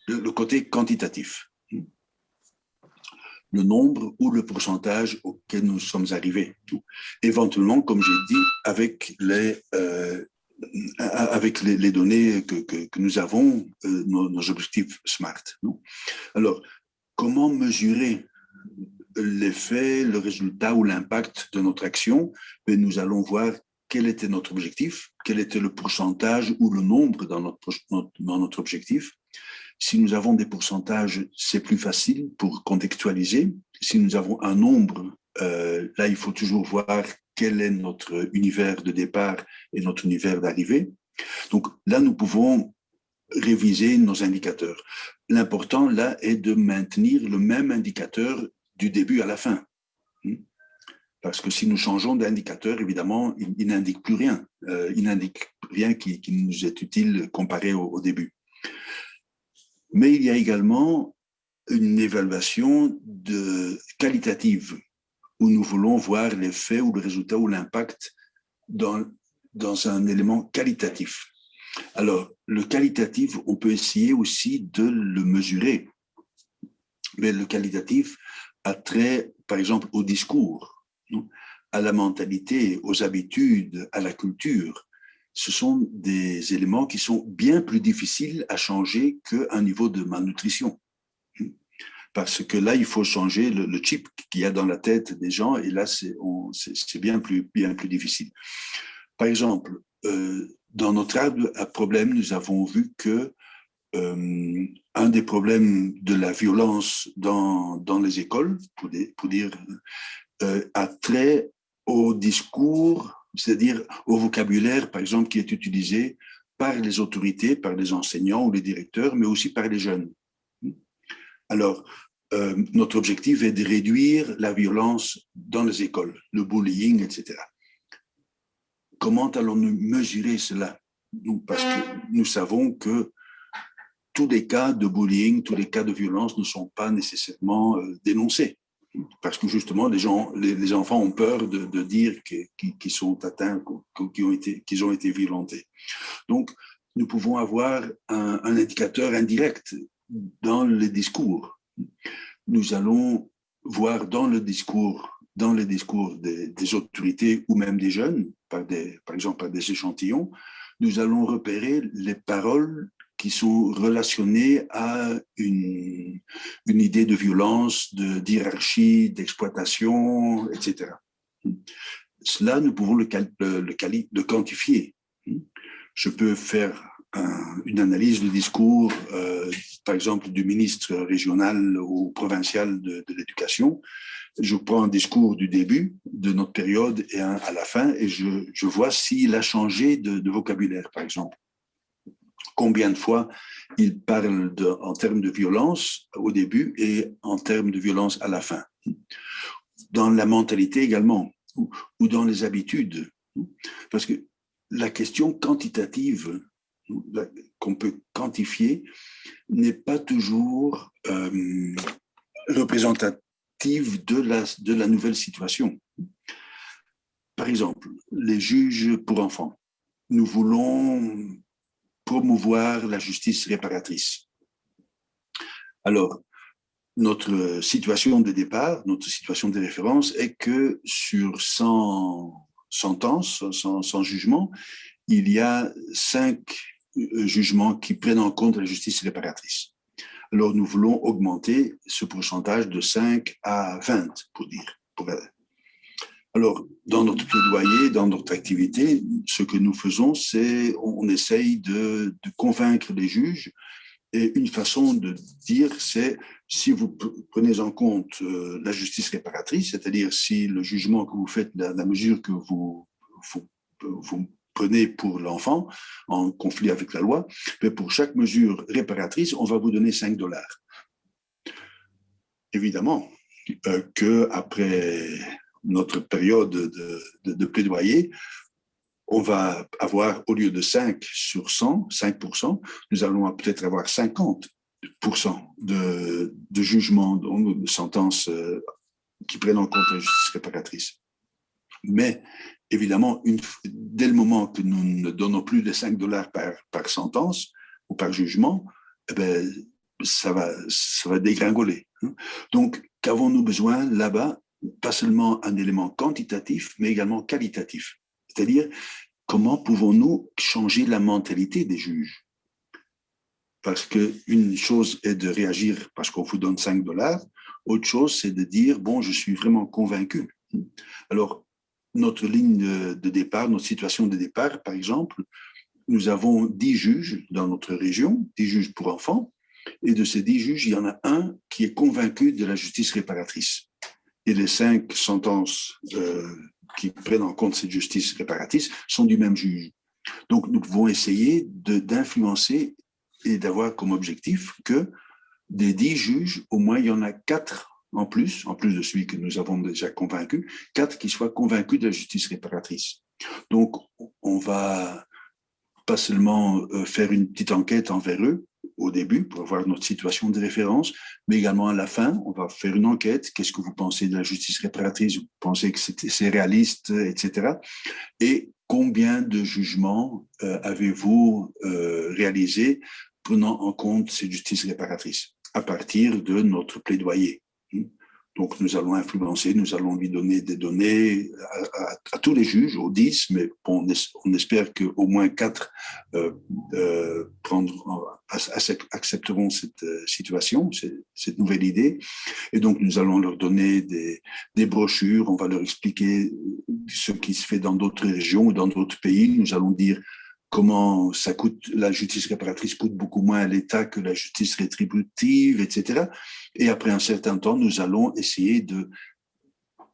le côté quantitatif, le nombre ou le pourcentage auquel nous sommes arrivés. Éventuellement, comme j'ai dit, avec les données que nous avons, nos objectifs SMART. Alors, comment mesurer l'effet, le résultat ou l'impact de notre action? Nous allons voir quel était notre objectif, quel était le pourcentage ou le nombre dans notre objectif. Si nous avons des pourcentages, c'est plus facile pour contextualiser. Si nous avons un nombre, là, il faut toujours voir quel est notre univers de départ et notre univers d'arrivée. Donc là, nous pouvons réviser nos indicateurs. L'important, là, est de maintenir le même indicateur du début à la fin. Parce que si nous changeons d'indicateur, évidemment, il n'indique plus rien. Il n'indique rien qui nous est utile comparé au début. Mais il y a également une évaluation qualitative où nous voulons voir l'effet ou le résultat ou l'impact dans un élément qualitatif. Alors, le qualitatif, on peut essayer aussi de le mesurer. Mais le qualitatif a trait, par exemple, au discours, à la mentalité, aux habitudes, à la culture. Ce sont des éléments qui sont bien plus difficiles à changer qu'un niveau de malnutrition. Parce que là, il faut changer le chip qu'il y a dans la tête des gens, et là, c'est bien plus difficile. Par exemple, dans notre arbre à problème, nous avons vu que un des problèmes de la violence dans les écoles, pour dire, a trait au discours, c'est-à-dire au vocabulaire, par exemple, qui est utilisé par les autorités, par les enseignants ou les directeurs, mais aussi par les jeunes. Alors, notre objectif est de réduire la violence dans les écoles, le bullying, etc. Comment allons-nous mesurer cela? Parce que nous savons que tous les cas de bullying, tous les cas de violence ne sont pas nécessairement dénoncés. Parce que justement, les enfants ont peur de dire qu'ils sont atteints, qu'ils ont été violentés. Donc, nous pouvons avoir un indicateur indirect dans les discours. Nous allons voir dans les discours des autorités ou même des jeunes, par exemple par des échantillons, nous allons repérer les paroles qui sont relationnées à une idée de violence, d'hierarchie, d'exploitation, etc. cela, nous pouvons le quantifier. Je peux faire une analyse de discours, par exemple, du ministre régional ou provincial de l'éducation. Je prends un discours du début de notre période et un à la fin, et je vois s'il a changé de vocabulaire, par exemple. Combien de fois il parle en termes de violence au début et en termes de violence à la fin. Dans la mentalité également, ou dans les habitudes. Parce que la question quantitative qu'on peut quantifier n'est pas toujours représentative de la nouvelle situation. Par exemple, les juges pour enfants. Nous voulons promouvoir la justice réparatrice. Alors, notre situation de départ, notre situation de référence est que sur 100 sentences, 100 jugements, il y a 5 jugements qui prennent en compte la justice réparatrice. Alors, nous voulons augmenter ce pourcentage de 5 à 20, pour dire. Alors, dans notre plaidoyer, dans notre activité, ce que nous faisons, c'est on essaye de convaincre les juges. Et une façon de dire, c'est si vous prenez en compte la justice réparatrice, c'est-à-dire si le jugement que vous faites, la mesure que vous prenez pour l'enfant en conflit avec la loi, mais pour chaque mesure réparatrice, on va vous donner $5. Évidemment qu'après notre période de plaidoyer, on va avoir, au lieu de 5 sur 100, 5%, nous allons peut-être avoir 50% de jugements, de sentences qui prennent en compte la justice réparatrice. Mais évidemment, dès le moment que nous ne donnons plus de $5 par sentence ou par jugement, eh bien, ça va dégringoler. Donc, qu'avons-nous besoin là-bas? Pas seulement un élément quantitatif, mais également qualitatif. C'est-à-dire, comment pouvons-nous changer la mentalité des juges? Parce qu'une chose est de réagir parce qu'on vous donne $5, autre chose, c'est de dire, bon, je suis vraiment convaincu. Alors, notre ligne de départ, notre situation de départ, par exemple, nous avons 10 juges dans notre région, 10 juges pour enfants, et de ces 10 juges, il y en a un qui est convaincu de la justice réparatrice. Et les 5 sentences qui prennent en compte cette justice réparatrice sont du même juge. Donc, nous devons essayer d'influencer et d'avoir comme objectif que des 10 juges, au moins il y en a 4 en plus de celui que nous avons déjà convaincu, 4 qui soient convaincus de la justice réparatrice. Donc, on va pas seulement faire une petite enquête envers eux au début pour avoir notre situation de référence, mais également à la fin, on va faire une enquête. Qu'est-ce que vous pensez de la justice réparatrice? Vous pensez que c'est réaliste, etc. Et combien de jugements avez-vous réalisés prenant en compte cette justice réparatrice à partir de notre plaidoyer? Donc, nous allons influencer, nous allons lui donner des données à tous les juges, aux 10, mais on espère qu'au moins 4 accepteront cette situation, cette nouvelle idée. Et donc, nous allons leur donner des brochures, on va leur expliquer ce qui se fait dans d'autres régions ou dans d'autres pays. Nous allons dire comment ça coûte, la justice réparatrice coûte beaucoup moins à l'État que la justice rétributive, etc. Et après un certain temps, nous allons essayer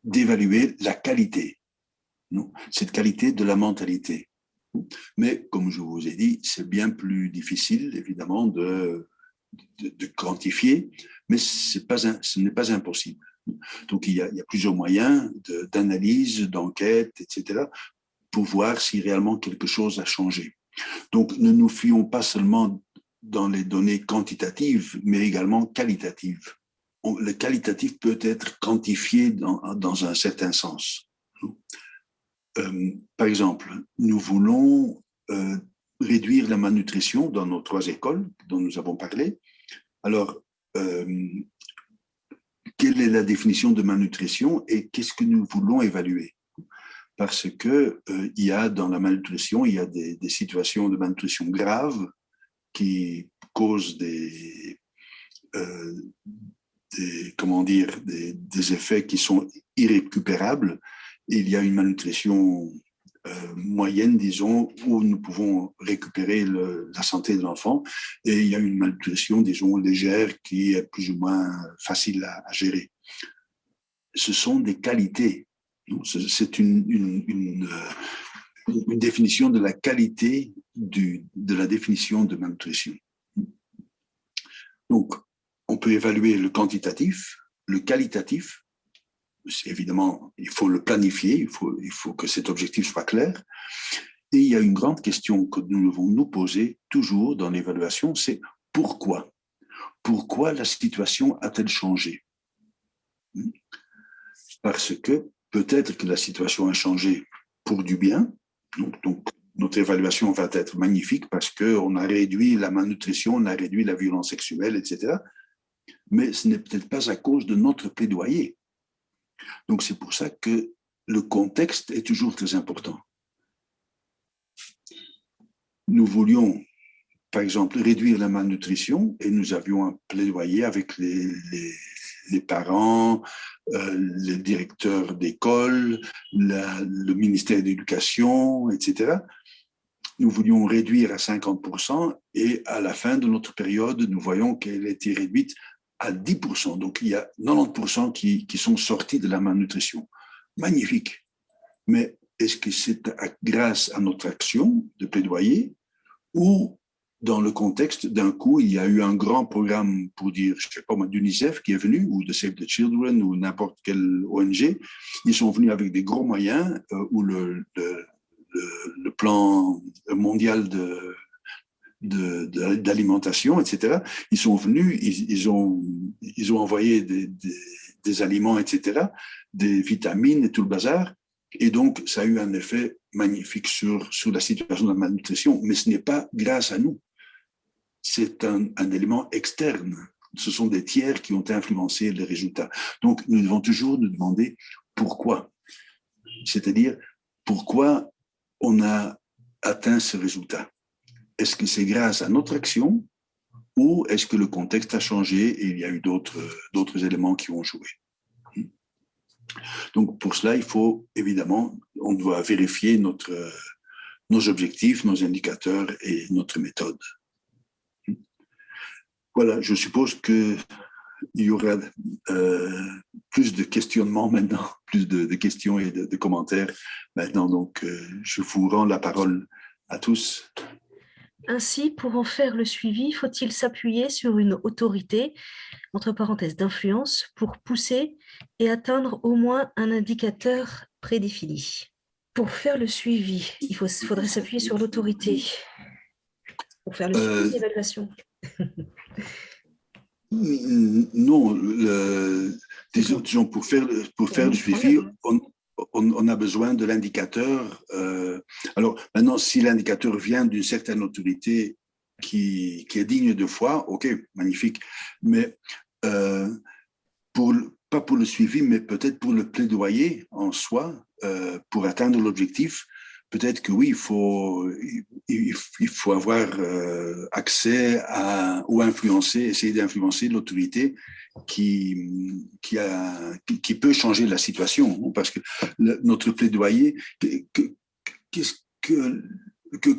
d'évaluer la qualité, cette qualité de la mentalité. Mais comme je vous ai dit, c'est bien plus difficile, évidemment, de quantifier, mais ce n'est pas impossible. Donc, il y a plusieurs moyens d'analyse, d'enquête, etc., pour voir si réellement quelque chose a changé. Donc, ne nous fions pas seulement dans les données quantitatives, mais également qualitatives. Le qualitatif peut être quantifié dans un certain sens. Par exemple, nous voulons réduire la malnutrition dans nos 3 écoles dont nous avons parlé. Alors, quelle est la définition de malnutrition et qu'est-ce que nous voulons évaluer? Parce que il y a dans la malnutrition, il y a des situations de malnutrition graves qui causent des effets qui sont irrécupérables Et il y a une malnutrition moyenne, disons, où nous pouvons récupérer la santé de l'enfant. Et il y a une malnutrition, disons, légère qui est plus ou moins facile à gérer. Ce sont des qualités. C'est une définition de la qualité de la définition de malnutrition. Donc, on peut évaluer le quantitatif, le qualitatif. Évidemment, il faut le planifier, il faut que cet objectif soit clair. Et il y a une grande question que nous devons nous poser toujours dans l'évaluation, c'est pourquoi? Pourquoi la situation a-t-elle changé? Parce que peut-être que la situation a changé pour du bien. Donc notre évaluation va être magnifique parce qu'on a réduit la malnutrition, on a réduit la violence sexuelle, etc. Mais ce n'est peut-être pas à cause de notre plaidoyer. Donc, c'est pour ça que le contexte est toujours très important. Nous voulions, par exemple, réduire la malnutrition et nous avions un plaidoyer avec les parents, les directeurs d'école, le ministère de l'Éducation, etc. Nous voulions réduire à 50% et à la fin de notre période, nous voyons qu'elle était réduite à 10%. Donc, il y a 90% qui sont sortis de la malnutrition. Magnifique. Mais est-ce que c'est grâce à notre action de plaidoyer ou dans le contexte d'un coup, il y a eu un grand programme pour dire, je ne sais pas moi, d'UNICEF qui est venu, ou de Save the Children, ou n'importe quelle ONG. Ils sont venus avec des gros moyens, ou le plan mondial d'alimentation, etc. Ils sont venus, ils ont envoyé des aliments, etc., des vitamines et tout le bazar. Et donc, ça a eu un effet magnifique sur la situation de la malnutrition. Mais ce n'est pas grâce à nous. C'est un élément externe. Ce sont des tiers qui ont influencé les résultats. Donc, nous devons toujours nous demander pourquoi. C'est-à-dire, pourquoi on a atteint ce résultat? Est-ce que c'est grâce à notre action ou est-ce que le contexte a changé et il y a eu d'autres éléments qui ont joué? Donc, pour cela, il faut évidemment, on doit vérifier nos objectifs, nos indicateurs et notre méthode. Voilà, je suppose qu'il y aura plus de questionnements maintenant, plus de questions et de commentaires maintenant. Donc, je vous rends la parole à tous. Ainsi, pour en faire le suivi, faut-il s'appuyer sur une autorité, entre parenthèses d'influence, pour pousser et atteindre au moins un indicateur prédéfini? Pour faire le suivi, il faudrait s'appuyer sur l'autorité. Pour faire le suivi d'évaluation. Non, disons pour faire le suivi, on a besoin de l'indicateur. Alors maintenant, si l'indicateur vient d'une certaine autorité qui est digne de foi, ok, magnifique. Mais pas pour le suivi, mais peut-être pour le plaidoyer en soi, pour atteindre l'objectif. Peut-être que oui, il faut avoir accès ou essayer d'influencer l'autorité qui peut changer la situation. Parce que notre plaidoyer, que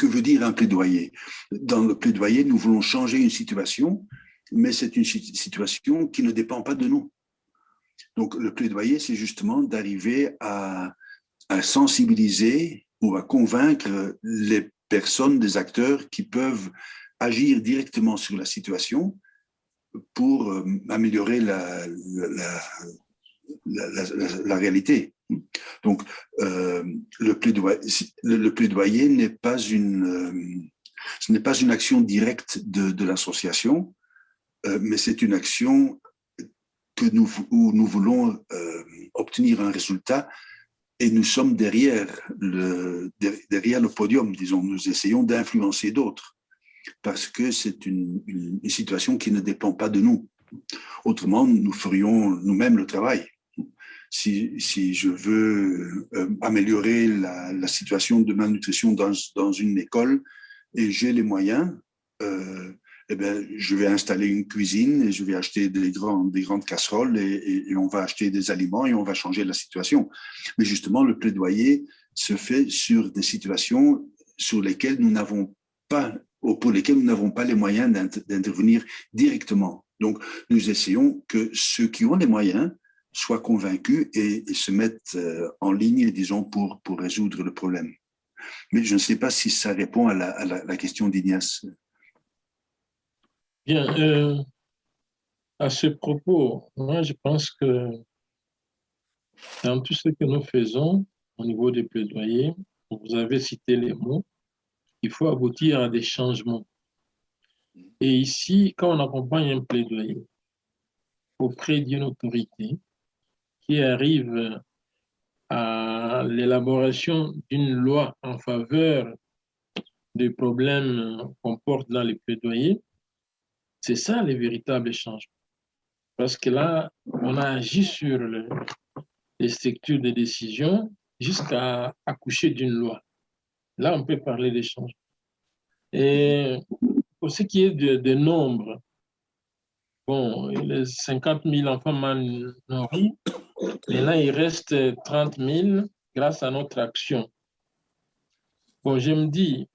veut dire un plaidoyer? Dans le plaidoyer, nous voulons changer une situation, mais c'est une situation qui ne dépend pas de nous. Donc, le plaidoyer, c'est justement d'arriver à sensibiliser ou à convaincre les personnes, des acteurs qui peuvent agir directement sur la situation pour améliorer la réalité. Donc, le plaidoyer n'est pas ce n'est pas une action directe de l'association, mais c'est une action où nous voulons obtenir un résultat. Et nous sommes derrière le podium, disons, nous essayons d'influencer d'autres parce que c'est une situation qui ne dépend pas de nous. Autrement, nous ferions nous-mêmes le travail. Si je veux améliorer la situation de malnutrition dans une école et j'ai les moyens, eh bien, je vais installer une cuisine et je vais acheter des grandes casseroles et on va acheter des aliments et on va changer la situation. Mais justement, le plaidoyer se fait sur des situations sur lesquelles nous n'avons pas, ou pour lesquelles nous n'avons pas les moyens d'intervenir directement. Donc, nous essayons que ceux qui ont les moyens soient convaincus et se mettent en ligne, disons, pour résoudre le problème. Mais je ne sais pas si ça répond à la question d'Ignace. Bien, à ce propos, moi je pense que dans tout ce que nous faisons au niveau des plaidoyers, vous avez cité les mots, il faut aboutir à des changements. Et ici, quand on accompagne un plaidoyer auprès d'une autorité qui arrive à l'élaboration d'une loi en faveur des problèmes qu'on porte dans les plaidoyers, c'est ça les véritables changements. Parce que là, on a agi sur les structures de décision jusqu'à accoucher d'une loi. Là, on peut parler des changements. Et pour ce qui est de nombre, bon, les 50 000 enfants mal nourris, maintenant il reste 30 000 grâce à notre action. Bon, je me dis,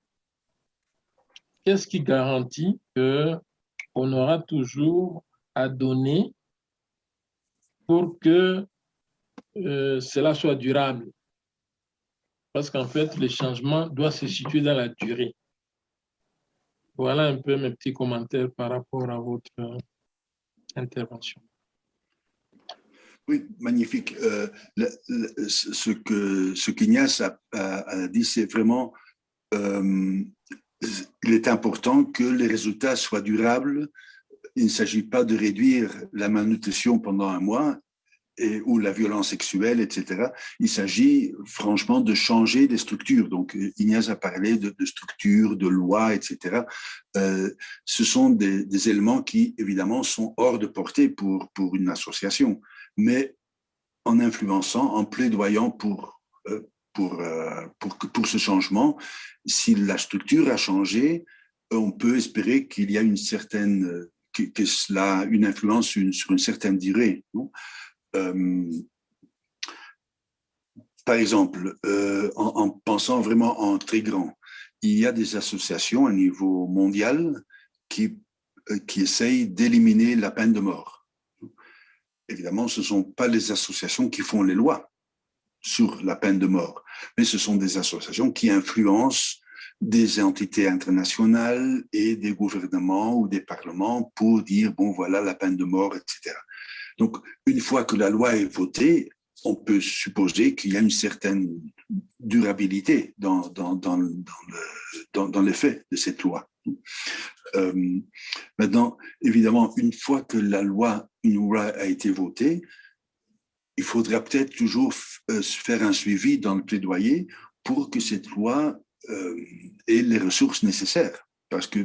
qu'est-ce qui garantit qu'on aura toujours à donner pour que cela soit durable? Parce qu'en fait, le changement doit se situer dans la durée. Voilà un peu mes petits commentaires par rapport à votre intervention. Oui, magnifique. Ce qu'Ignace a dit, c'est vraiment, il est important que les résultats soient durables. Il ne s'agit pas de réduire la malnutrition pendant un mois ou la violence sexuelle, etc. Il s'agit franchement de changer des structures. Donc, Ignace a parlé de structures, de lois, etc. Ce sont des éléments qui, évidemment, sont hors de portée pour une association. Mais en influençant, en plaidoyant pour ce changement, si la structure a changé, on peut espérer qu'il y a une certaine, que cela a une influence sur une certaine durée. Non? Par exemple, en pensant vraiment en très grand, il y a des associations à niveau mondial qui essayent d'éliminer la peine de mort. Évidemment, ce ne sont pas les associations qui font les lois sur la peine de mort, mais ce sont des associations qui influencent des entités internationales et des gouvernements ou des parlements pour dire, bon, voilà la peine de mort, etc. Donc, une fois que la loi est votée, on peut supposer qu'il y a une certaine durabilité dans l'effet de cette loi. Maintenant, évidemment, une fois que une loi a été votée, il faudra peut-être toujours faire un suivi dans le plaidoyer pour que cette loi ait les ressources nécessaires. Parce que,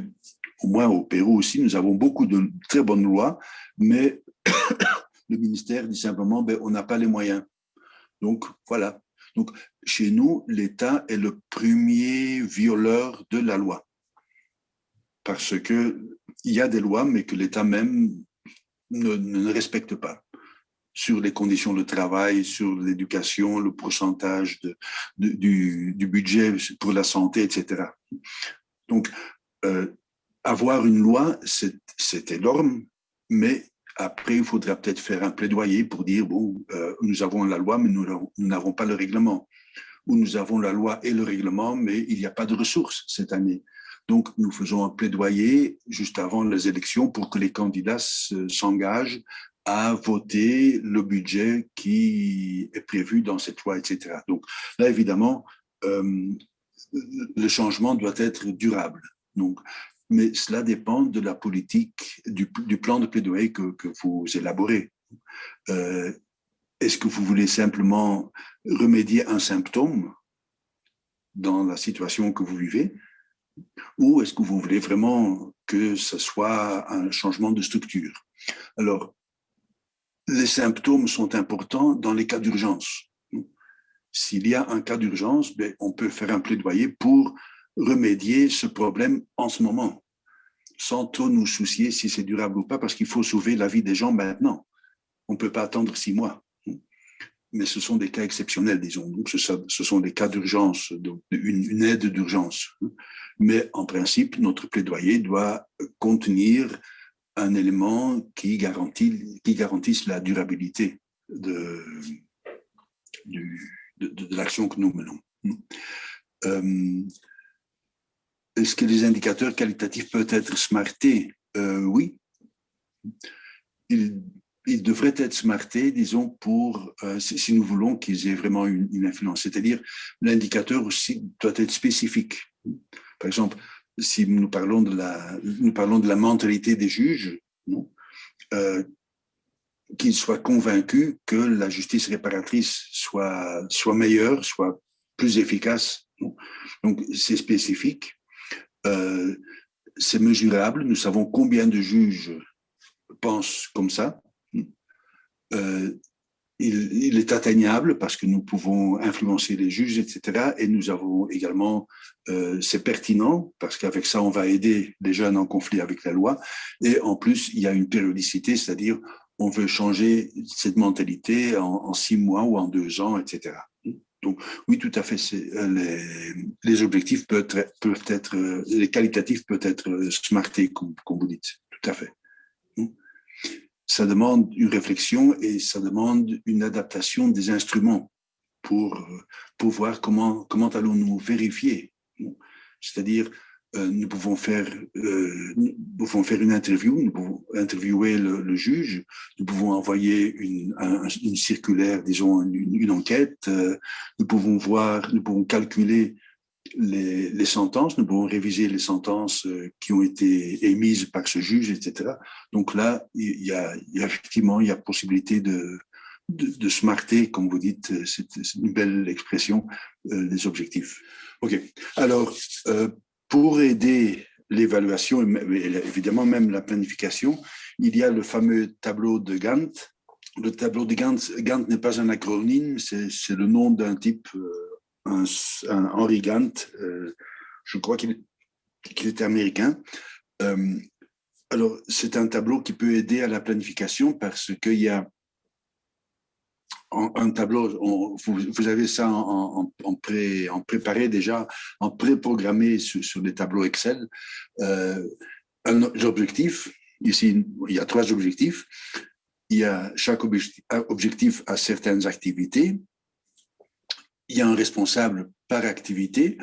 au moins au Pérou aussi, nous avons beaucoup de très bonnes lois, mais le ministère dit simplement, ben, on n'a pas les moyens. Donc, voilà. Donc, chez nous, l'État est le premier violeur de la loi. Parce qu'il y a des lois, mais que l'État même ne respecte pas. Sur les conditions de travail, sur l'éducation, le pourcentage du budget pour la santé, etc. Donc, avoir une loi, c'est énorme, mais après, il faudra peut-être faire un plaidoyer pour dire, bon, nous avons la loi, mais nous n'avons pas le règlement. Ou nous avons la loi et le règlement, mais il n'y a pas de ressources cette année. Donc, nous faisons un plaidoyer juste avant les élections pour que les candidats s'engagent à voter le budget qui est prévu dans cette loi, etc. Donc, là, évidemment, le changement doit être durable. Donc, mais cela dépend de la politique, du plan de plaidoyer que vous élaborez. Est-ce que vous voulez simplement remédier à un symptôme dans la situation que vous vivez, ou est-ce que vous voulez vraiment que ce soit un changement de structure? Alors, les symptômes sont importants dans les cas d'urgence. S'il y a un cas d'urgence, ben, on peut faire un plaidoyer pour remédier ce problème en ce moment. sans trop nous soucier si c'est durable ou pas, parce qu'il faut sauver la vie des gens maintenant. On ne peut pas attendre 6 mois. Mais ce sont des cas exceptionnels, disons. Donc, ce sont des cas d'urgence, une aide d'urgence. Mais en principe, notre plaidoyer doit contenir un élément qui garantisse la durabilité de l'action que nous menons. Est-ce que les indicateurs qualitatifs peuvent être smartés? Oui. Ils devraient être smartés, disons, si nous voulons qu'ils aient vraiment une influence. C'est-à-dire, l'indicateur aussi doit être spécifique. Par exemple, si nous parlons de la mentalité des juges, qu'ils soient convaincus que la justice réparatrice soit meilleure, soit plus efficace. Donc, c'est spécifique, c'est mesurable. Nous savons combien de juges pensent comme ça. Il est atteignable parce que nous pouvons influencer les juges, etc. Et nous avons également, c'est pertinent parce qu'avec ça, on va aider les jeunes en conflit avec la loi. Et en plus, il y a une périodicité, c'est-à-dire on veut changer cette mentalité en 6 mois ou en 2 ans, etc. Donc, oui, tout à fait, les objectifs peuvent être, les qualitatifs peuvent être smartés, comme vous dites, tout à fait. Ça demande une réflexion et ça demande une adaptation des instruments pour voir comment allons-nous vérifier. C'est-à-dire, nous pouvons faire une interview, nous pouvons interviewer le juge, nous pouvons envoyer une circulaire, disons une enquête, nous pouvons calculer les sentences, nous pouvons réviser les sentences qui ont été émises par ce juge, etc. Donc là, il y a effectivement, il y a possibilité de smarter, comme vous dites, c'est une belle expression, les objectifs. OK. Alors, pour aider l'évaluation et évidemment même la planification, il y a le fameux tableau de Gantt. Le tableau de Gantt n'est pas un acronyme, c'est le nom d'un type, un Henry Gantt, je crois qu'il était américain. Alors, c'est un tableau qui peut aider à la planification parce qu'il y a un tableau, vous avez ça en préparé déjà, en pré-programmé sur les tableaux Excel. L'objectif, ici, il y a 3 objectifs. Chaque objectif a certaines activités. Il y a un responsable par activité,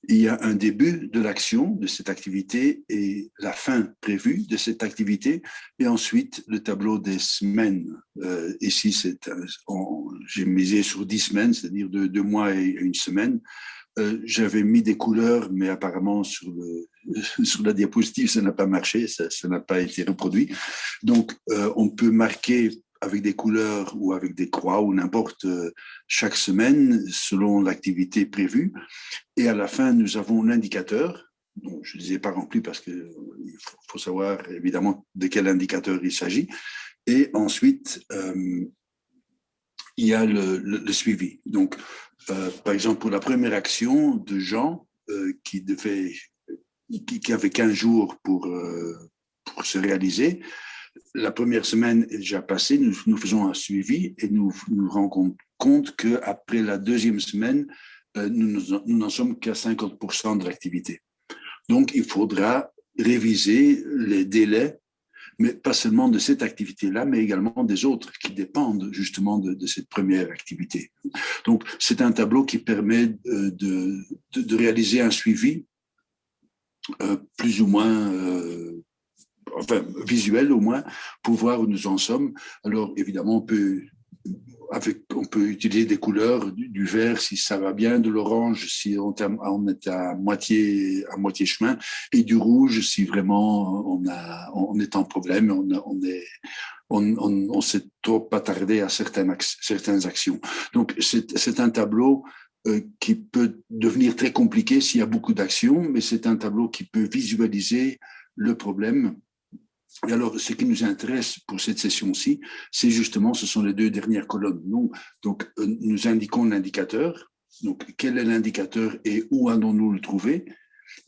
il y a un début de l'action de cette activité et la fin prévue de cette activité, et ensuite le tableau des semaines. Ici, j'ai misé sur 10 semaines, c'est-à-dire 2 mois et 1 semaine. J'avais mis des couleurs, mais apparemment sur la diapositive, ça n'a pas marché, ça n'a pas été reproduit. Donc, on peut marquer avec des couleurs ou avec des croix ou n'importe, chaque semaine selon l'activité prévue. Et à la fin, nous avons l'indicateur. Je ne les ai pas remplis parce qu'il faut savoir évidemment de quel indicateur il s'agit. Et ensuite, il y a le suivi. Donc, par exemple, pour la première action de Jean, qui avait 15 jours pour se réaliser, la première semaine est déjà passée, nous faisons un suivi et nous nous rendons compte qu'après la 2e semaine, nous n'en sommes qu'à 50% de l'activité. Donc, il faudra réviser les délais, mais pas seulement de cette activité-là, mais également des autres qui dépendent justement de cette première activité. Donc, c'est un tableau qui permet de réaliser un suivi plus ou moins enfin visuel au moins, pour voir où nous en sommes. Alors évidemment, on peut utiliser des couleurs, du vert si ça va bien, de l'orange si on est à moitié chemin, et du rouge si vraiment on est en problème, on s'est trop attardé à certaines actions. Donc c'est un tableau qui peut devenir très compliqué s'il y a beaucoup d'actions, mais c'est un tableau qui peut visualiser le problème. Et alors, ce qui nous intéresse pour cette session-ci, c'est justement, ce sont les 2 dernières colonnes. Donc, nous indiquons l'indicateur. Donc, quel est l'indicateur et où allons-nous le trouver?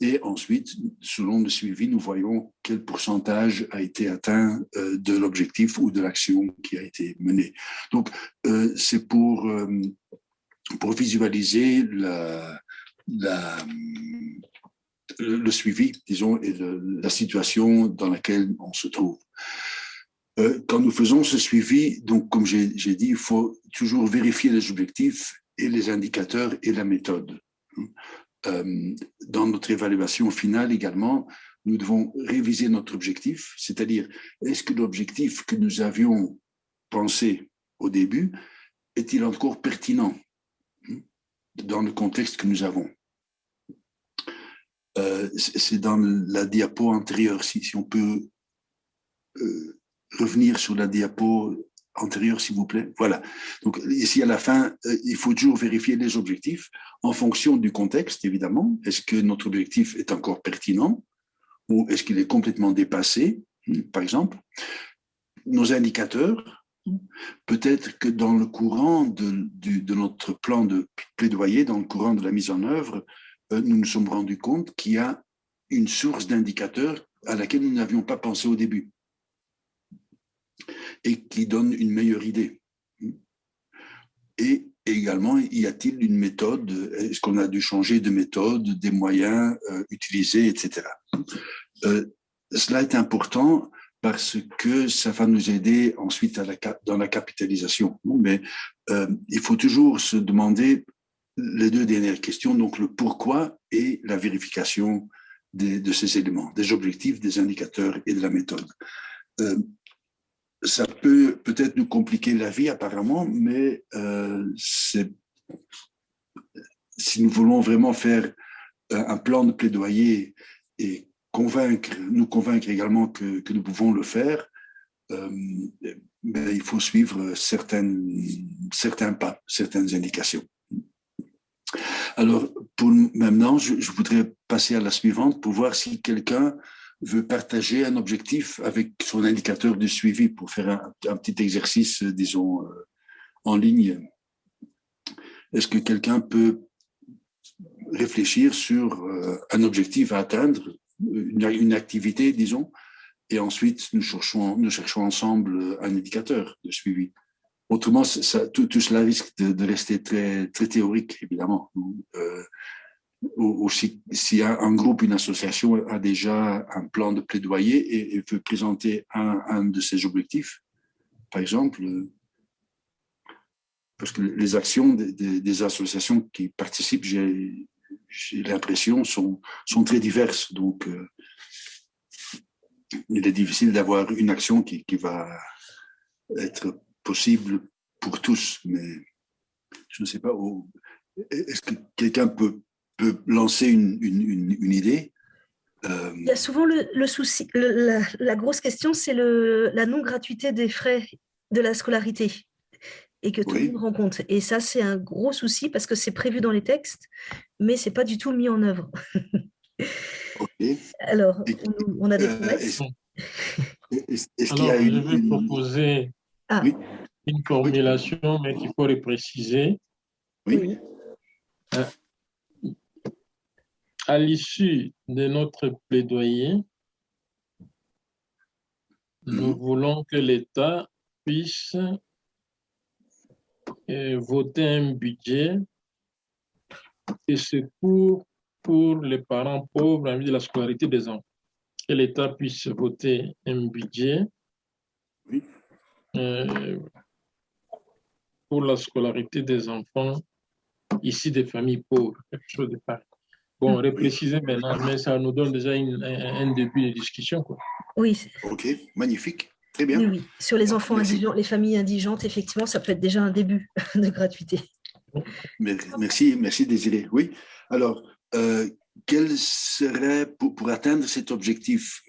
Et ensuite, selon le suivi, nous voyons quel pourcentage a été atteint de l'objectif ou de l'action qui a été menée. Donc, c'est pour visualiser le suivi, disons, et la situation dans laquelle on se trouve. Quand nous faisons ce suivi, donc comme j'ai dit, il faut toujours vérifier les objectifs et les indicateurs et la méthode. Dans notre évaluation finale également, nous devons réviser notre objectif, c'est-à-dire est-ce que l'objectif que nous avions pensé au début est-il encore pertinent dans le contexte que nous avons. C'est dans la diapo antérieure, si on peut revenir sur la diapo antérieure, s'il vous plaît. Voilà. Donc, ici, à la fin, il faut toujours vérifier les objectifs en fonction du contexte, évidemment. Est-ce que notre objectif est encore pertinent ou est-ce qu'il est complètement dépassé, par exemple? Nos indicateurs, peut-être que dans le courant de notre plan de plaidoyer, dans le courant de la mise en œuvre, nous nous sommes rendus compte qu'il y a une source d'indicateurs à laquelle nous n'avions pas pensé au début et qui donne une meilleure idée. Et également, y a-t-il une méthode? Est-ce qu'on a dû changer de méthode, des moyens utilisés, etc. Cela est important parce que ça va nous aider ensuite dans la capitalisation. Mais il faut toujours se demander les deux dernières questions, donc le pourquoi et la vérification de ces éléments, des objectifs, des indicateurs et de la méthode. Ça peut peut-être nous compliquer la vie apparemment, mais si nous voulons vraiment faire un plan de plaidoyer et nous convaincre également que nous pouvons le faire, mais il faut suivre certains pas, certaines indications. Alors, pour maintenant, je voudrais passer à la suivante pour voir si quelqu'un veut partager un objectif avec son indicateur de suivi pour faire un petit exercice, disons, en ligne. Est-ce que quelqu'un peut réfléchir sur un objectif à atteindre, une activité, disons, et ensuite nous cherchons ensemble un indicateur de suivi? Autrement, tout cela risque de rester très, très théorique, évidemment. Ou si un groupe, une association a déjà un plan de plaidoyer et veut présenter un de ses objectifs, par exemple, parce que les actions des associations qui participent, j'ai l'impression, sont très diverses. Donc, il est difficile d'avoir une action qui va être possible pour tous, mais je ne sais pas. Est-ce que quelqu'un peut lancer une idée? Il y a souvent le souci, la grosse question, c'est la non-gratuité des frais de la scolarité et que tout le monde rend compte. Et ça, c'est un gros souci parce que c'est prévu dans les textes, mais ce n'est pas du tout mis en œuvre. Okay. Alors, on a des promesses. Alors, je vais proposer une formulation, mais qu'il faut préciser. Oui. À l'issue de notre plaidoyer, nous voulons que l'État puisse voter un budget de secours pour les parents pauvres en vue de la scolarité des enfants. Que l'État puisse voter un budget pour la scolarité des enfants issus des familles pauvres, quelque chose de pareil. Bon, repréciser maintenant, mais ça nous donne déjà un début de discussion, quoi. Oui. OK, magnifique. Très bien. Oui. Sur les enfants indigents, les familles indigentes, effectivement, ça peut être déjà un début de gratuité. Merci Désiré. Oui. Alors, quels seraient, pour atteindre cet objectif,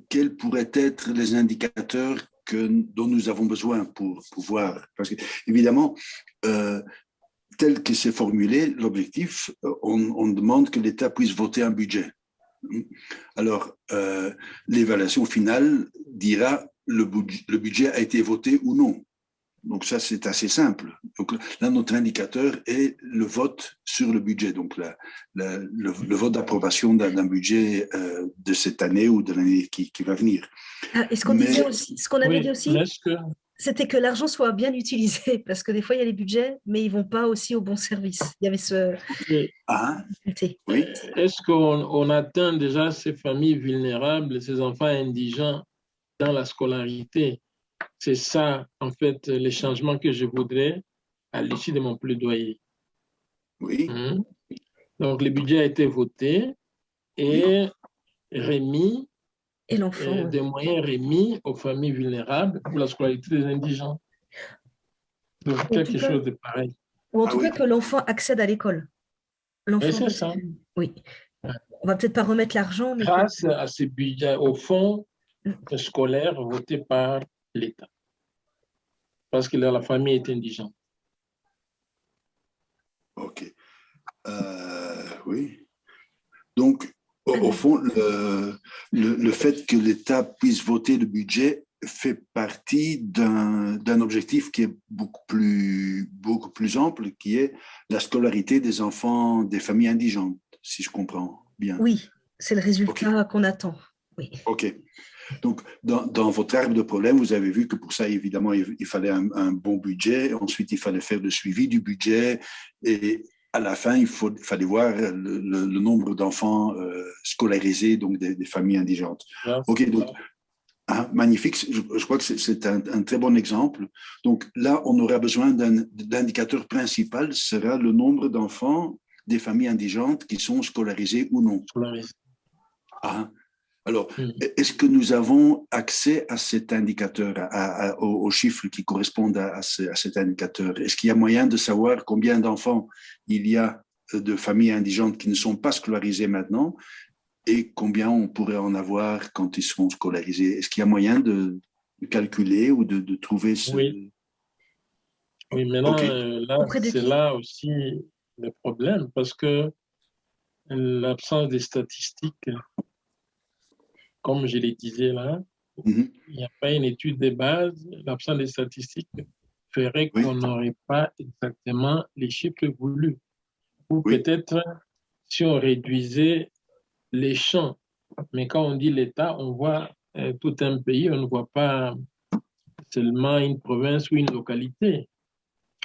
quels pourraient être les indicateurs dont nous avons besoin pour pouvoir... Parce que, évidemment, tel que c'est formulé, l'objectif, on demande que l'État puisse voter un budget. Alors, l'évaluation finale dira le budget a été voté ou non. Donc ça, c'est assez simple. Donc là, notre indicateur est le vote sur le budget, donc le vote d'approbation d'un budget de cette année ou de l'année qui va venir. Ah, et ce qu'on Mais disait aussi, ce qu'on avait dit Oui, mais aussi, est-ce que, c'était que l'argent soit bien utilisé, parce que des fois, il y a les budgets, mais ils vont pas aussi au bon service. Il y avait ce oui, difficulté. oui, est-ce qu'on atteint déjà ces familles vulnérables, ces enfants indigents dans la scolarité? C'est ça, en fait, les changements que je voudrais à l'issue de mon plaidoyer. oui, Donc, le budget a été voté et remis, Et l'enfant, des moyens remis aux familles vulnérables pour la scolarité des indigents. Donc, en tout quelque cas, chose de pareil. ou en ah tout oui, cas que l'enfant accède à l'école. Et L'enfant c'est reste... ça. Oui. On va peut-être pas remettre l'argent, mais Grâce à ces budgets, au fonds Mm. scolaire voté par l'État, parce que la famille est indigente. ok. Oui. Donc, au fond, le fait que l'État puisse voter le budget fait partie d'un objectif qui est beaucoup plus ample, qui est la scolarité des enfants des familles indigentes, si je comprends bien. oui, c'est le OK, résultat qu'on attend. Oui. OK. Donc, dans votre arbre de problème, vous avez vu que pour ça, évidemment, il fallait un bon budget. Ensuite, il fallait faire le suivi du budget. Et à la fin, fallait voir le nombre d'enfants scolarisés, donc des familles indigentes. OK, donc, magnifique. Je crois que c'est un très bon exemple. Donc là, on aura besoin d'un indicateur principal, sera le nombre d'enfants des familles indigentes qui sont scolarisés ou non. Ah, alors, est-ce que nous avons accès à cet indicateur, aux chiffres qui correspondent à cet indicateur? Est-ce qu'il y a moyen de savoir combien d'enfants il y a de familles indigentes qui ne sont pas scolarisées maintenant et combien on pourrait en avoir quand ils seront scolarisés? Est-ce qu'il y a moyen de calculer ou de trouver ce... Oui, oui, maintenant, OK. là, Auprès de c'est qui? là aussi le problème, parce que l'absence des statistiques, comme je le disais là, Mhm. il n'y a pas une étude de base, l'absence des statistiques ferait Oui, qu'on n'aurait pas exactement les chiffres voulus. Ou oui, peut-être si on réduisait les champs, mais quand on dit l'État, on voit tout un pays, on ne voit pas seulement une province ou une localité.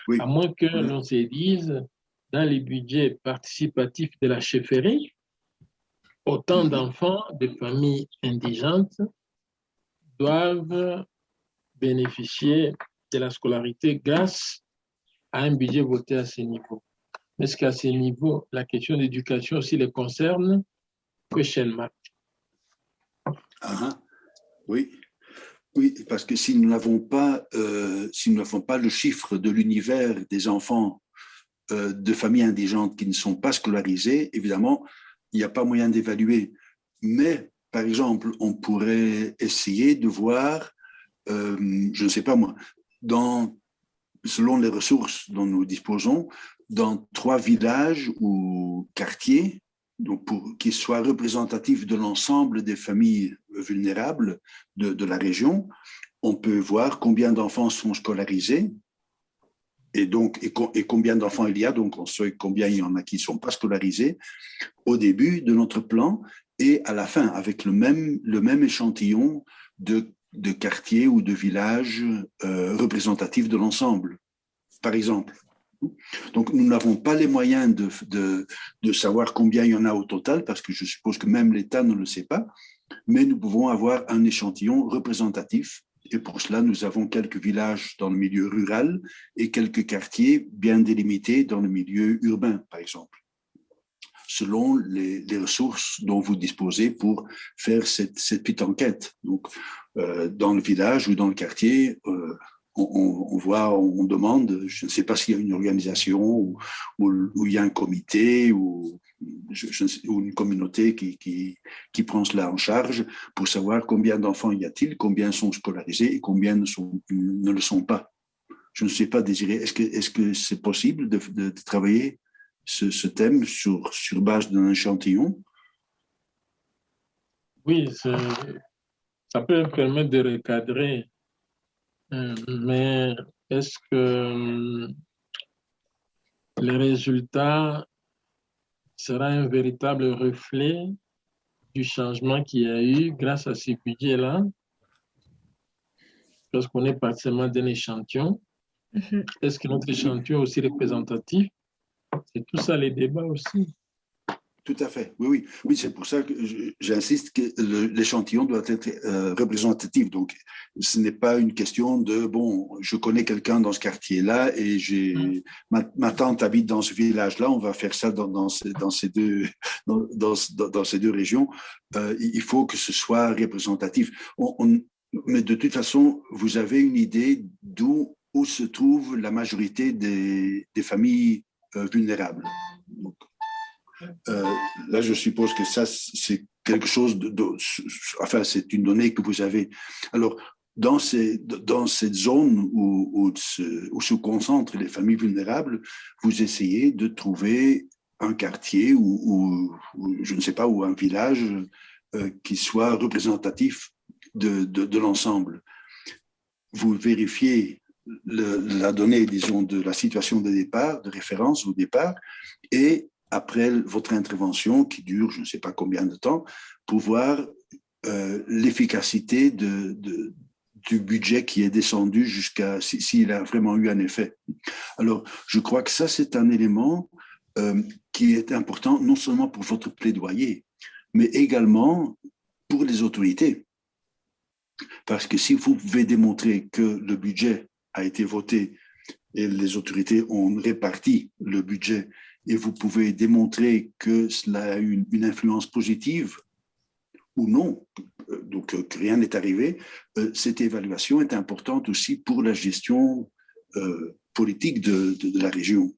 À oui. moins que l'on se dise, dans les budgets participatifs de la chefferie, autant Mhm. d'enfants de familles indigentes doivent bénéficier de la scolarité grâce à un budget voté à ce niveau. Est-ce qu'à ce niveau, la question d'éducation aussi les concerne? Question mark. Oui. Oui, parce que si nous n'avons pas, le chiffre de l'univers des enfants de familles indigentes qui ne sont pas scolarisés, évidemment, il n'y a pas moyen d'évaluer. Mais, par exemple, on pourrait essayer de voir, je ne sais pas moi, selon les ressources dont nous disposons, dans 3 villages ou quartiers, donc pour qu'ils soient représentatifs de l'ensemble des familles vulnérables de la région, on peut voir combien d'enfants sont scolarisés et combien d'enfants il y a, donc on sait combien il y en a qui ne sont pas scolarisés au début de notre plan et à la fin, avec le même échantillon de quartiers ou de villages représentatifs de l'ensemble, par exemple. Donc, nous n'avons pas les moyens de savoir combien il y en a au total, parce que je suppose que même l'État ne le sait pas, mais nous pouvons avoir un échantillon représentatif. Et pour cela, nous avons quelques villages dans le milieu rural et quelques quartiers bien délimités dans le milieu urbain, par exemple, selon les ressources dont vous disposez pour faire cette petite enquête. Donc, dans le village ou dans le quartier, on demande, je ne sais pas s'il y a une organisation ou il y a un comité ou une communauté qui prend cela en charge pour savoir combien d'enfants y a-t-il, combien sont scolarisés et combien ne le sont pas. Je ne sais pas, Désiré, est-ce que c'est possible de travailler ce thème sur base d'un échantillon? Oui, ça peut permettre de recadrer, mais est-ce que les résultats seront un véritable reflet du changement qu'il y a eu grâce à ces budgets-là? Parce qu'on est partiellement d'un échantillon. Est-ce que notre échantillon est aussi représentatif? C'est tout ça les débats aussi. Tout à fait, oui, c'est pour ça que j'insiste que l'échantillon doit être représentatif. Donc, ce n'est pas une question de, bon, je connais quelqu'un dans ce quartier-là et ma tante habite dans ce village-là, on va faire ça dans ces deux régions. Il faut que ce soit représentatif. Mais de toute façon, vous avez une idée où se trouve la majorité des familles vulnérables. Donc, là, je suppose que ça, c'est quelque chose enfin, c'est une donnée que vous avez. Alors, dans cette zone où se concentrent les familles vulnérables, vous essayez de trouver un quartier ou je ne sais pas, ou un village qui soit représentatif de l'ensemble. Vous vérifiez la donnée, disons, de la situation de départ, de référence au départ, et après votre intervention, qui dure je ne sais pas combien de temps, pour voir l'efficacité du budget qui est descendu jusqu'à s'il a vraiment eu un effet. Alors, je crois que ça, c'est un élément qui est important non seulement pour votre plaidoyer, mais également pour les autorités. Parce que si vous pouvez démontrer que le budget a été voté et les autorités ont réparti le budget, et vous pouvez démontrer que cela a eu une influence positive ou non, donc que rien n'est arrivé, cette évaluation est importante aussi pour la gestion politique de la région.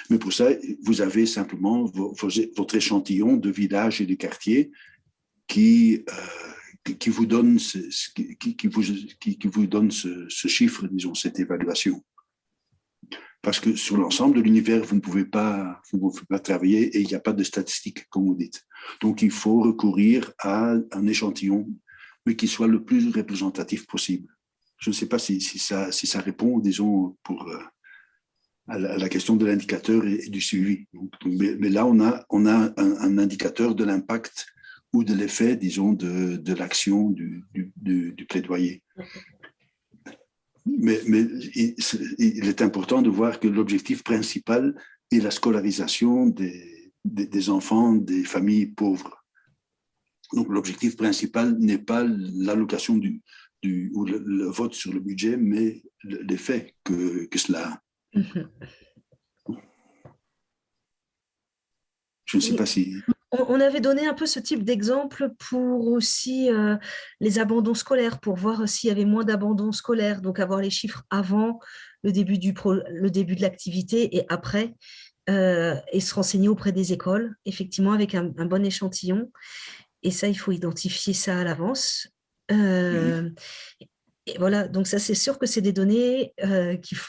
Mais pour ça, vous avez simplement votre échantillon de villages et de quartiers qui vous donne ce chiffre, disons, cette évaluation. Parce que sur l'ensemble de l'univers, vous ne pouvez pas travailler et il n'y a pas de statistiques, comme vous dites. Donc, il faut recourir à un échantillon, mais qui soit le plus représentatif possible. Je ne sais pas si ça répond, disons, à la question de l'indicateur et du suivi. Mais là, on a un indicateur de l'impact ou de l'effet, disons, de l'action du plaidoyer. Mais il est important de voir que l'objectif principal est la scolarisation des enfants des familles pauvres. Donc, l'objectif principal n'est pas l'allocation ou le vote sur le budget, mais l'effet que cela a. Je ne sais pas si... On avait donné un peu ce type d'exemple pour aussi les abandons scolaires, pour voir s'il y avait moins d'abandons scolaires, donc avoir les chiffres avant le début de l'activité et après, et se renseigner auprès des écoles, effectivement avec un bon échantillon. Et ça, il faut identifier ça à l'avance. Et voilà, donc ça, c'est sûr que c'est des données,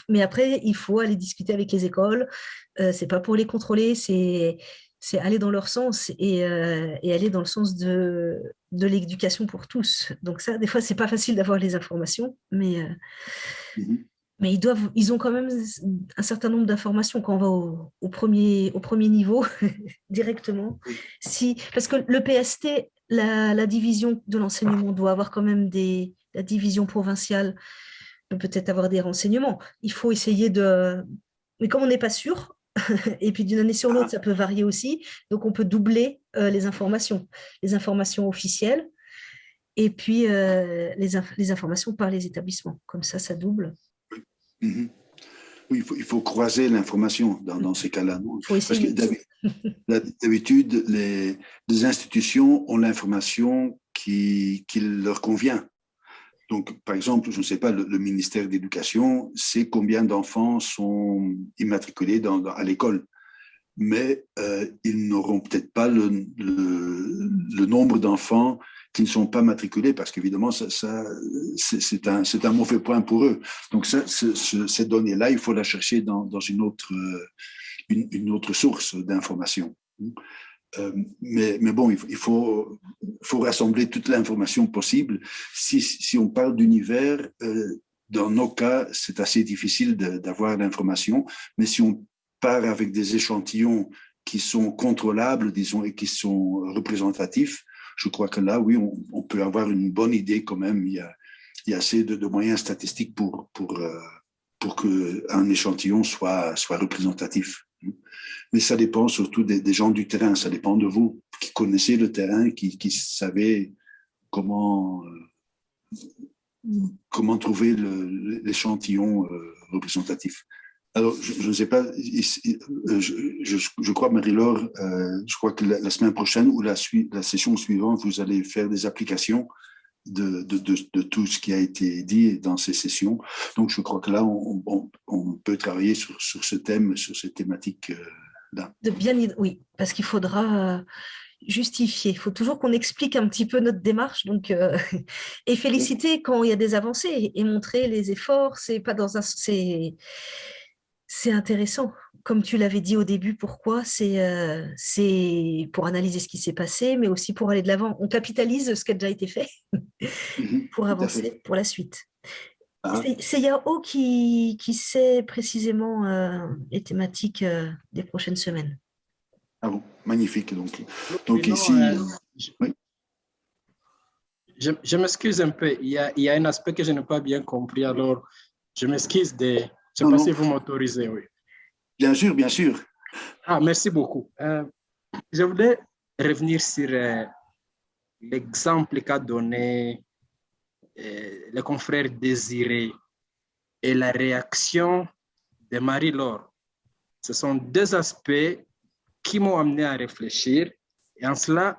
mais après, il faut aller discuter avec les écoles. C'est pas pour les contrôler, c'est aller dans leur sens et aller dans le sens de l'éducation pour tous. Donc ça, des fois, c'est pas facile d'avoir les informations, mais ils ont quand même un certain nombre d'informations quand on va au premier niveau directement. Parce que le PST, la division de l'enseignement doit avoir quand même la division provinciale peut peut-être avoir des renseignements. Il faut essayer mais comme on n'est pas sûr, et puis d'une année sur l'autre, ça peut varier aussi, donc on peut doubler les informations officielles et puis les informations par les établissements. Comme ça double. Oui, il faut croiser l'information dans ces cas-là. Il faut essayer. Parce que d'habitude, les institutions ont l'information qui leur convient. Donc, par exemple, je ne sais pas, le ministère de l'Éducation sait combien d'enfants sont immatriculés à l'école, mais ils n'auront peut-être pas le nombre d'enfants qui ne sont pas matriculés, parce qu'évidemment, c'est un mauvais point pour eux. Donc, ces données-là, il faut la chercher dans une autre source d'information. Mais bon, il faut rassembler toute l'information possible. Si on parle d'univers dans nos cas, c'est assez difficile d'avoir l'information, mais si on part avec des échantillons qui sont contrôlables, disons, et qui sont représentatifs, je crois que là, oui, on peut avoir une bonne idée quand même. Il y a assez de moyens statistiques pour qu'un échantillon soit représentatif. Mais ça dépend surtout des gens du terrain, ça dépend de vous qui connaissez le terrain, qui savez comment trouver l'échantillon représentatif. Alors, je ne sais pas, je crois, Marie-Laure, je crois que la semaine prochaine ou la session suivante, vous allez faire des applications de tout ce qui a été dit dans ces sessions. Donc, je crois que là, on peut travailler sur ce thème, sur ces thématiques-là. Oui, parce qu'il faudra justifier. Il faut toujours qu'on explique un petit peu notre démarche, donc et féliciter quand il y a des avancées et montrer les efforts. C'est pas dans un, c'est intéressant. Comme tu l'avais dit au début, pourquoi c'est pour analyser ce qui s'est passé, mais aussi pour aller de l'avant. On capitalise ce qui a déjà été fait pour avancer pour la suite. Ah. C'est Yao qui sait précisément les thématiques des prochaines semaines. Ah bon, magnifique. Donc ici, oui. Je m'excuse un peu. Il y a un aspect que je n'ai pas bien compris. Alors, je m'excuse de... Je ne sais pas si vous m'autorisez, oui. Bien sûr, bien sûr. Ah, merci beaucoup. Je voulais revenir sur l'exemple qu'a donné le confrère Désiré et la réaction de Marie-Laure. Ce sont deux aspects qui m'ont amené à réfléchir. Et en cela,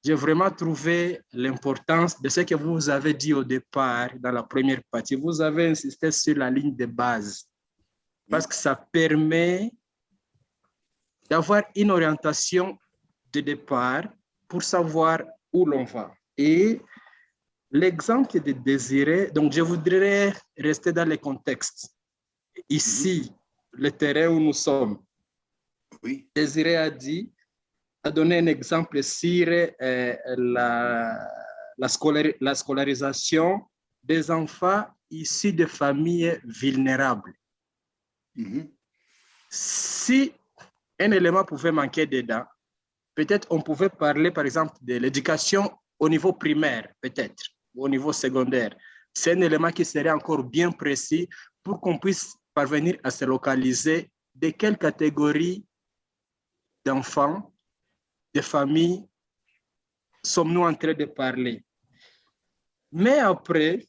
j'ai vraiment trouvé l'importance de ce que vous avez dit au départ, dans la première partie. Vous avez insisté sur la ligne de base, parce que ça permet d'avoir une orientation de départ pour savoir où l'on va. Et l'exemple de Désiré, donc je voudrais rester dans le contexte. Ici, le terrain où nous sommes. Oui. Désiré a donné un exemple sur la scolarisation des enfants issus de familles vulnérables. Si un élément pouvait manquer dedans, peut-être on pouvait parler, par exemple, de l'éducation au niveau primaire, peut-être, ou au niveau secondaire. C'est un élément qui serait encore bien précis pour qu'on puisse parvenir à se localiser de quelle catégorie d'enfants, de familles, sommes-nous en train de parler. Mais après,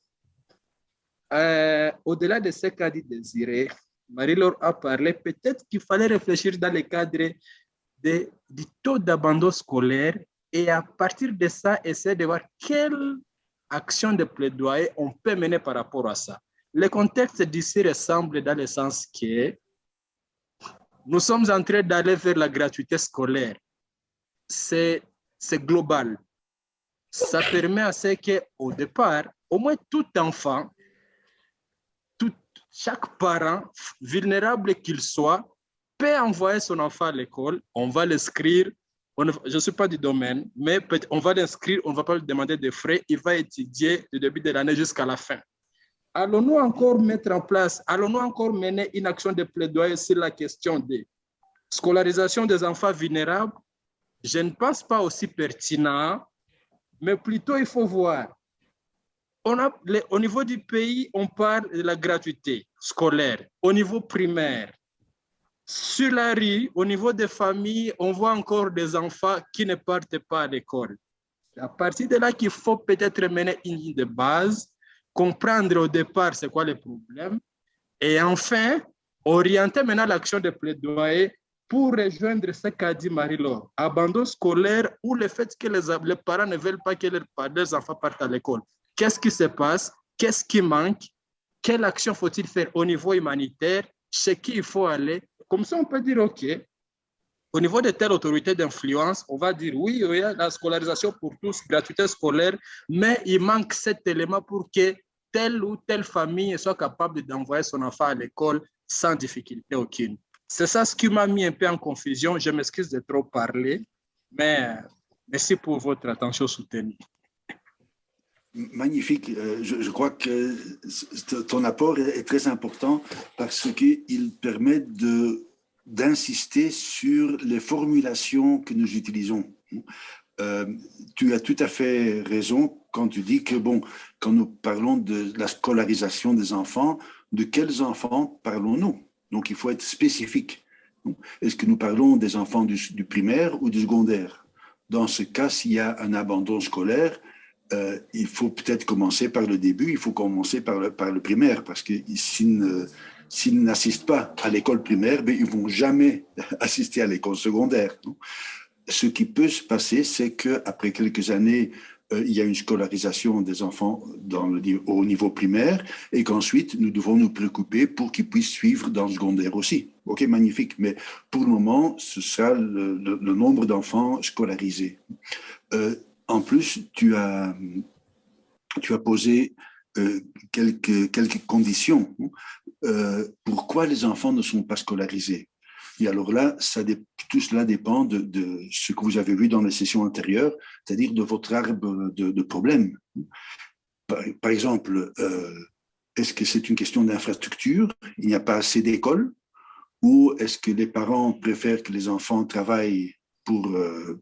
au-delà de ce qu'a dit Désiré, Marie-Laure a parlé, peut-être qu'il fallait réfléchir dans le cadre du taux d'abandon scolaire et à partir de ça, essayer de voir quelle action de plaidoyer on peut mener par rapport à ça. Le contexte d'ici ressemble dans le sens que nous sommes en train d'aller vers la gratuité scolaire. C'est global. Ça permet à ce qu'au départ, au moins tout enfant, chaque parent, vulnérable qu'il soit, peut envoyer son enfant à l'école. On va l'inscrire. Je ne suis pas du domaine, mais on va l'inscrire, on ne va pas lui demander de frais. Il va étudier du début de l'année jusqu'à la fin. Allons-nous encore mettre en place, allons-nous encore mener une action de plaidoyer sur la question de scolarisation des enfants vulnérables? Je ne pense pas aussi pertinent, mais plutôt il faut voir. Au niveau du pays, on parle de la gratuité scolaire. Au niveau primaire, sur la rue, au niveau des familles, on voit encore des enfants qui ne partent pas à l'école. À partir de là qu'il faut peut-être mener une ligne de base, comprendre au départ c'est quoi le problème, et enfin, orienter maintenant l'action de plaidoyer pour rejoindre ce qu'a dit Marie-Laure. Abandon scolaire ou le fait que les parents ne veulent pas que leurs enfants partent à l'école. Qu'est-ce qui se passe? Qu'est-ce qui manque? Quelle action faut-il faire au niveau humanitaire? Chez qui il faut aller? Comme ça, on peut dire, OK, au niveau de telle autorité d'influence, on va dire, oui, il y a la scolarisation pour tous, gratuité scolaire, mais il manque cet élément pour que telle ou telle famille soit capable d'envoyer son enfant à l'école sans difficulté aucune. C'est ça ce qui m'a mis un peu en confusion. Je m'excuse de trop parler, mais merci pour votre attention soutenue. Magnifique. Je crois que ton apport est très important parce qu'il permet d'insister sur les formulations que nous utilisons. Tu as tout à fait raison quand tu dis que, bon, quand nous parlons de la scolarisation des enfants, de quels enfants parlons-nous? Donc, il faut être spécifique. Est-ce que nous parlons des enfants du primaire ou du secondaire? Dans ce cas, s'il y a un abandon scolaire, il faut peut-être commencer par le début, il faut commencer par le primaire, parce que s'ils n'assistent pas à l'école primaire, ben, ils ne vont jamais assister à l'école secondaire. Non? Ce qui peut se passer, c'est qu'après quelques années, il y a une scolarisation des enfants au niveau primaire et qu'ensuite, nous devons nous préoccuper pour qu'ils puissent suivre dans le secondaire aussi. OK, magnifique. Mais pour le moment, ce sera le nombre d'enfants scolarisés. En plus, tu as posé quelques conditions. Pourquoi les enfants ne sont pas scolarisés? Et alors là, tout cela dépend de ce que vous avez vu dans les sessions antérieures, c'est-à-dire de votre arbre de problèmes. Par exemple, est-ce que c'est une question d'infrastructure? Il n'y a pas assez d'écoles? Ou est-ce que les parents préfèrent que les enfants travaillent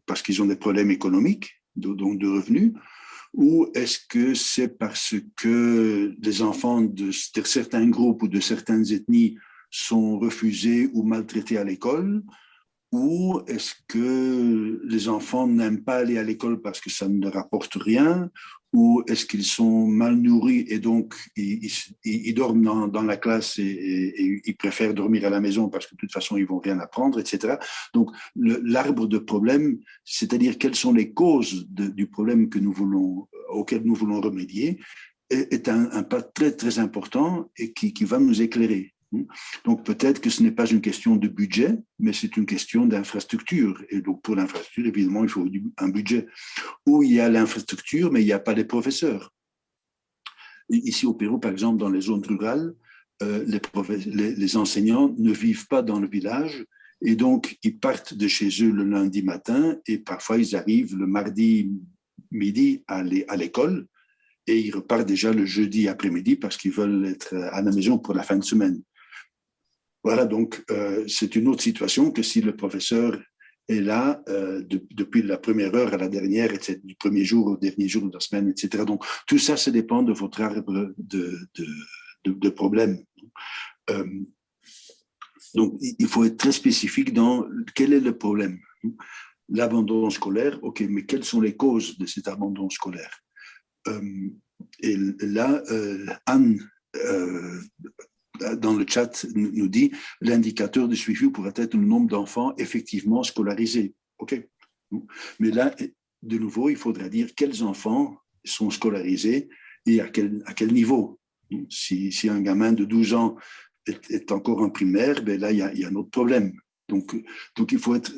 parce qu'ils ont des problèmes économiques, donc de revenus? Ou est-ce que c'est parce que les enfants de certains groupes ou de certaines ethnies sont refusés ou maltraités à l'école? Ou est-ce que les enfants n'aiment pas aller à l'école parce que ça ne leur apporte rien? Ou est-ce qu'ils sont mal nourris et donc ils dorment dans la classe et ils préfèrent dormir à la maison parce que de toute façon ils vont rien apprendre, etc. Donc l'arbre de problème, c'est-à-dire quelles sont les causes du problème auquel nous voulons remédier, est un pas très très important et qui va nous éclairer. Donc peut-être que ce n'est pas une question de budget, mais c'est une question d'infrastructure. Et donc pour l'infrastructure, évidemment, il faut un budget où il y a l'infrastructure, mais il n'y a pas les professeurs. Ici au Pérou, par exemple, dans les zones rurales, les enseignants ne vivent pas dans le village et donc ils partent de chez eux le lundi matin et parfois ils arrivent le mardi midi à l'école et ils repartent déjà le jeudi après-midi parce qu'ils veulent être à la maison pour la fin de semaine. Voilà, donc c'est une autre situation que si le professeur est là depuis la première heure à la dernière, etc., du premier jour au dernier jour de la semaine, etc. Donc tout ça, ça dépend de votre arbre de problèmes. Donc il faut être très spécifique dans quel est le problème. L'abandon scolaire, ok, mais quelles sont les causes de cet abandon scolaire? Et là, Anne dans le chat nous dit l'indicateur de suivi pourrait être le nombre d'enfants effectivement scolarisés. OK. Mais là, de nouveau, il faudra dire quels enfants sont scolarisés et à quel niveau. Si un gamin de 12 ans est encore en primaire, ben là, il y a un autre problème. Donc il faut être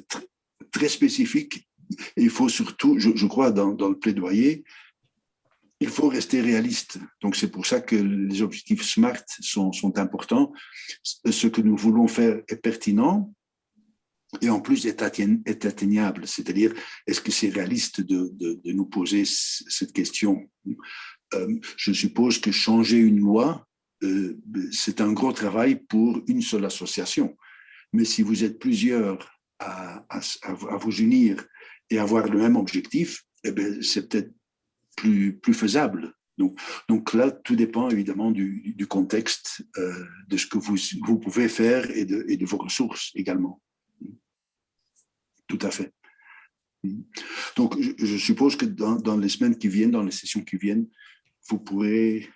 très spécifique et il faut surtout, je crois, dans le plaidoyer, il faut rester réaliste. Donc, c'est pour ça que les objectifs SMART sont importants. Ce que nous voulons faire est pertinent et en plus est atteignable. C'est-à-dire, est-ce que c'est réaliste de nous poser cette question? Je suppose que changer une loi, c'est un gros travail pour une seule association. Mais si vous êtes plusieurs à vous unir et avoir le même objectif, eh bien, c'est peut-être plus faisable. Donc là, tout dépend évidemment du contexte, de ce que vous pouvez faire et de vos ressources également. Tout à fait. Donc, je suppose que dans les semaines qui viennent, dans les sessions qui viennent, vous pourrez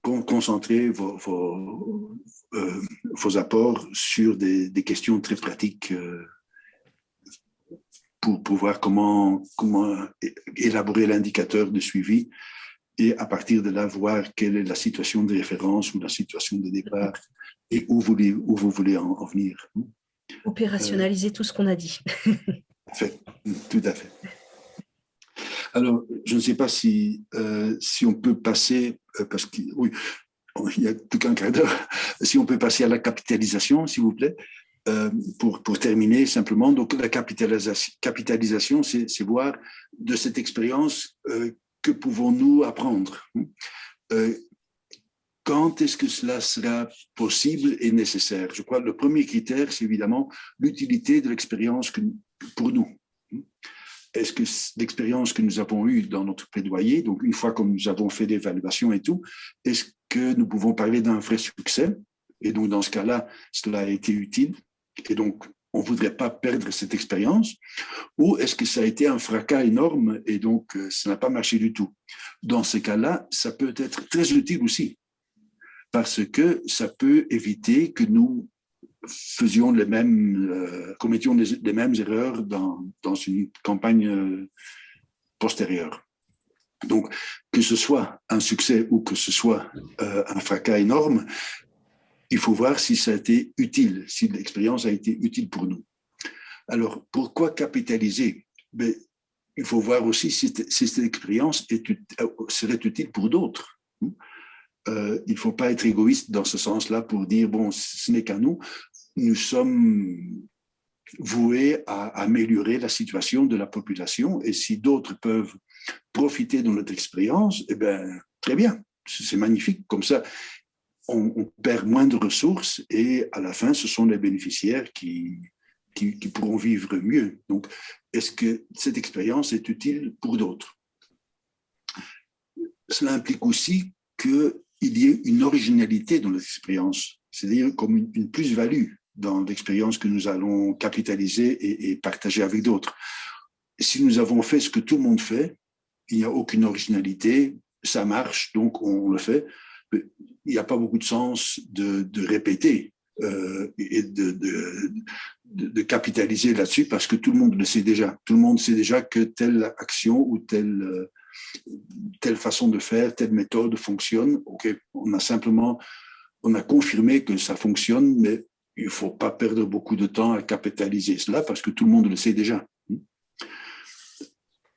concentrer vos apports sur des questions très pratiques pour voir comment élaborer l'indicateur de suivi et à partir de là, voir quelle est la situation de référence ou la situation de départ et où vous voulez en venir. Opérationnaliser tout ce qu'on a dit. Tout à fait. Alors, je ne sais pas si on peut passer, parce qu'il oui, il n'y a plus qu'un quart d'heure, si on peut passer à la capitalisation, s'il vous plaît. Pour terminer simplement, donc la capitalisation, c'est voir de cette expérience que pouvons-nous apprendre? Quand est-ce que cela sera possible et nécessaire? Je crois que le premier critère, c'est évidemment l'utilité de l'expérience pour nous. Est-ce que l'expérience que nous avons eue dans notre plaidoyer, donc une fois que nous avons fait l'évaluation et tout, est-ce que nous pouvons parler d'un vrai succès? Et donc, dans ce cas-là, cela a été utile. Et donc, on ne voudrait pas perdre cette expérience. Ou est-ce que ça a été un fracas énorme et donc ça n'a pas marché du tout? Dans ces cas-là, ça peut être très utile aussi, parce que ça peut éviter que nous commettions les mêmes erreurs dans une campagne postérieure. Donc, que ce soit un succès ou que ce soit un fracas énorme, il faut voir si ça a été utile, si l'expérience a été utile pour nous. Alors, pourquoi capitaliser? Mais il faut voir aussi si cette expérience serait utile pour d'autres. Il ne faut pas être égoïste dans ce sens-là pour dire, bon, ce n'est qu'à nous. Nous sommes voués à améliorer la situation de la population et si d'autres peuvent profiter de notre expérience, eh bien, très bien, c'est magnifique. Comme ça, on perd moins de ressources et à la fin, ce sont les bénéficiaires qui pourront vivre mieux. Donc, est-ce que cette expérience est utile pour d'autres? Cela implique aussi qu'il y ait une originalité dans l'expérience, c'est-à-dire comme une plus-value dans l'expérience que nous allons capitaliser et partager avec d'autres. Si nous avons fait ce que tout le monde fait, il n'y a aucune originalité, ça marche, donc on le fait. Il n'y a pas beaucoup de sens de répéter et de capitaliser là-dessus parce que tout le monde le sait déjà. Tout le monde sait déjà que telle action ou telle façon de faire, telle méthode fonctionne. Okay, on a confirmé que ça fonctionne, mais il ne faut pas perdre beaucoup de temps à capitaliser cela parce que tout le monde le sait déjà.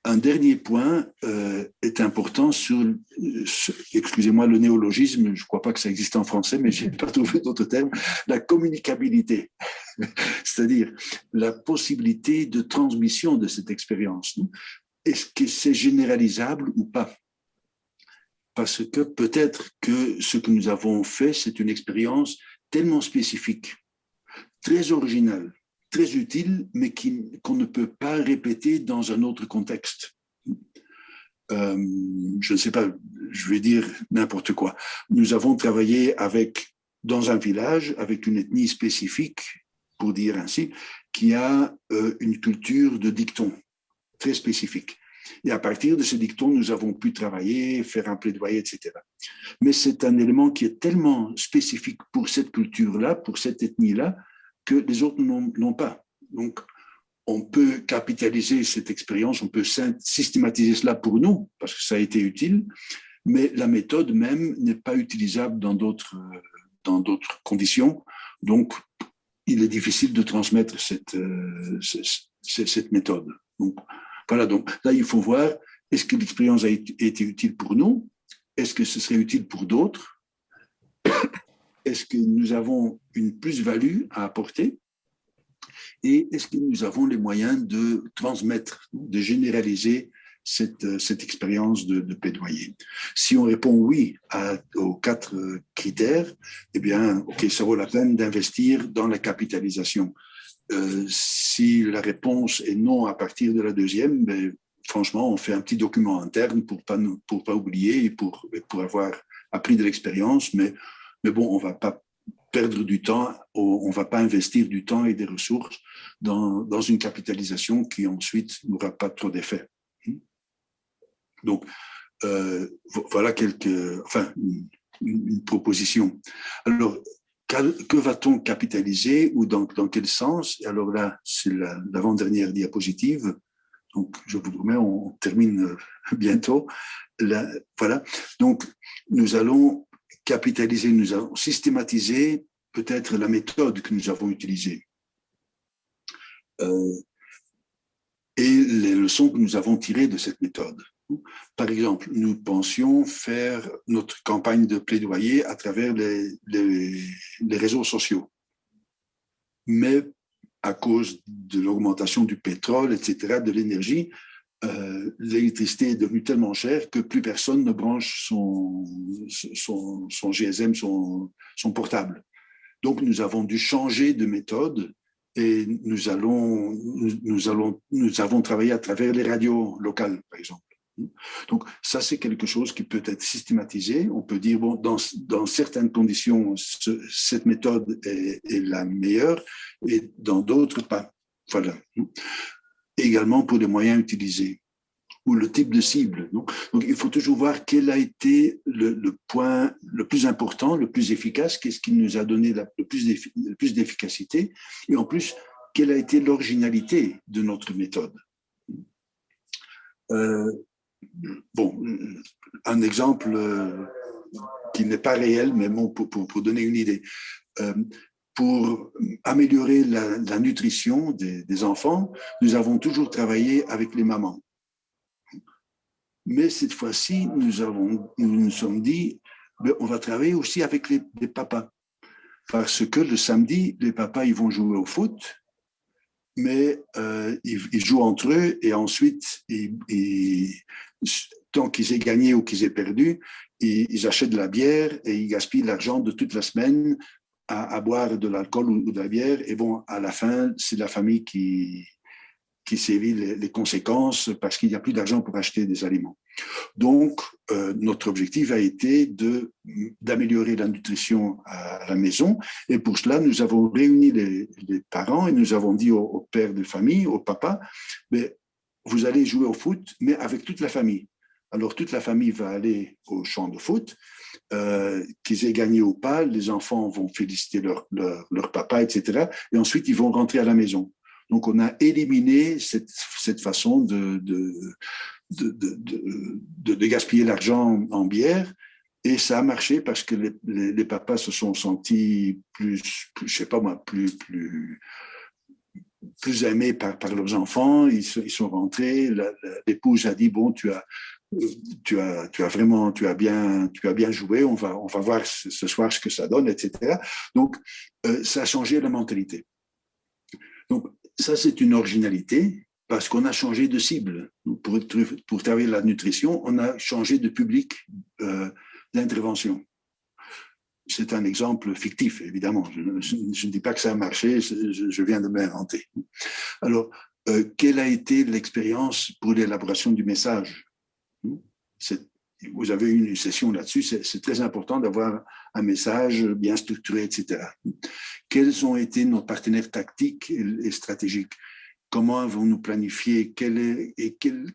Un dernier point est important sur, excusez-moi le néologisme, je ne crois pas que ça existe en français, mais je n'ai pas trouvé d'autres termes, la communicabilité, c'est-à-dire la possibilité de transmission de cette expérience. Est-ce que c'est généralisable ou pas? Parce que peut-être que ce que nous avons fait, c'est une expérience tellement spécifique, très originale, très utile, mais qu'on ne peut pas répéter dans un autre contexte. Je ne sais pas, je vais dire n'importe quoi. Nous avons travaillé dans un village avec une ethnie spécifique, pour dire ainsi, qui a une culture de dicton très spécifique. Et à partir de ce dicton, nous avons pu travailler, faire un plaidoyer, etc. Mais c'est un élément qui est tellement spécifique pour cette culture-là, pour cette ethnie-là, que les autres n'ont pas. Donc, on peut capitaliser cette expérience, on peut systématiser cela pour nous, parce que ça a été utile, mais la méthode même n'est pas utilisable dans d'autres conditions. Donc, il est difficile de transmettre cette méthode. Donc, voilà, donc là, il faut voir, est-ce que l'expérience a été utile pour nous? Est-ce que ce serait utile pour d'autres? Est-ce que nous avons une plus-value à apporter? Et est-ce que nous avons les moyens de transmettre, de généraliser cette expérience de plaidoyer? Si on répond oui aux 4 critères, eh bien, ok, ça vaut la peine d'investir dans la capitalisation. Si la réponse est non à partir de la deuxième, ben, franchement, on fait un petit document interne pour pas oublier et pour avoir appris de l'expérience, mais bon, on ne va pas perdre du temps, on ne va pas investir du temps et des ressources dans une capitalisation qui ensuite n'aura pas trop d'effet. Donc, voilà une proposition. Alors, que va-t-on capitaliser ou dans quel sens? Alors là, c'est l'avant-dernière diapositive. Donc, je vous promets, on termine bientôt. Voilà. Donc, nous allons capitaliser, nous allons systématiser peut-être la méthode que nous avons utilisée et les leçons que nous avons tirées de cette méthode. Par exemple, nous pensions faire notre campagne de plaidoyer à travers les réseaux sociaux. Mais à cause de l'augmentation du pétrole, etc., de l'énergie, l'électricité est devenue tellement chère que plus personne ne branche son GSM, son portable. Donc, nous avons dû changer de méthode et nous avons travaillé à travers les radios locales, par exemple. Donc, ça, c'est quelque chose qui peut être systématisé. On peut dire, bon, dans certaines conditions, cette méthode est la meilleure et dans d'autres, pas. Voilà. Et également pour les moyens utilisés ou le type de cible. Donc, il faut toujours voir quel a été le point le plus important, le plus efficace, qu'est-ce qui nous a donné le plus d'efficacité, et en plus, quelle a été l'originalité de notre méthode. Bon, un exemple qui n'est pas réel, mais bon, pour donner une idée. Pour améliorer la nutrition des enfants, nous avons toujours travaillé avec les mamans. Mais cette fois-ci, nous nous sommes dit, on va travailler aussi avec les papas. Parce que le samedi, les papas, ils vont jouer au foot, mais ils jouent entre eux et ensuite, tant qu'ils aient gagné ou qu'ils aient perdu, ils achètent de la bière et ils gaspillent l'argent de toute la semaine à boire de l'alcool ou de la bière. Et bon, à la fin, c'est la famille qui sévit les conséquences parce qu'il n'y a plus d'argent pour acheter des aliments. Donc, notre objectif a été d'améliorer la nutrition à la maison. Et pour cela, nous avons réuni les parents et nous avons dit aux pères de famille, aux papas, mais vous allez jouer au foot, mais avec toute la famille. Alors, toute la famille va aller au champ de foot. Qu'ils aient gagné ou pas, les enfants vont féliciter leur papa, etc. Et ensuite, ils vont rentrer à la maison. Donc, on a éliminé cette façon de gaspiller l'argent en bière. Et ça a marché parce que les papas se sont sentis plus je sais pas moi, plus aimés par leurs enfants. Ils sont rentrés. L'épouse a dit, bon, tu as bien joué, on va voir ce soir ce que ça donne, etc. Donc, ça a changé la mentalité. Donc, ça, c'est une originalité parce qu'on a changé de cible. Pour travailler la nutrition, on a changé de public d'intervention. C'est un exemple fictif, évidemment. Je ne dis pas que ça a marché, je viens de m'inventer. Alors, quelle a été l'expérience pour l'élaboration du message ? Vous avez eu une session là-dessus, c'est très important d'avoir un message bien structuré, etc. Quels ont été nos partenaires tactiques et stratégiques? Comment avons-nous planifié?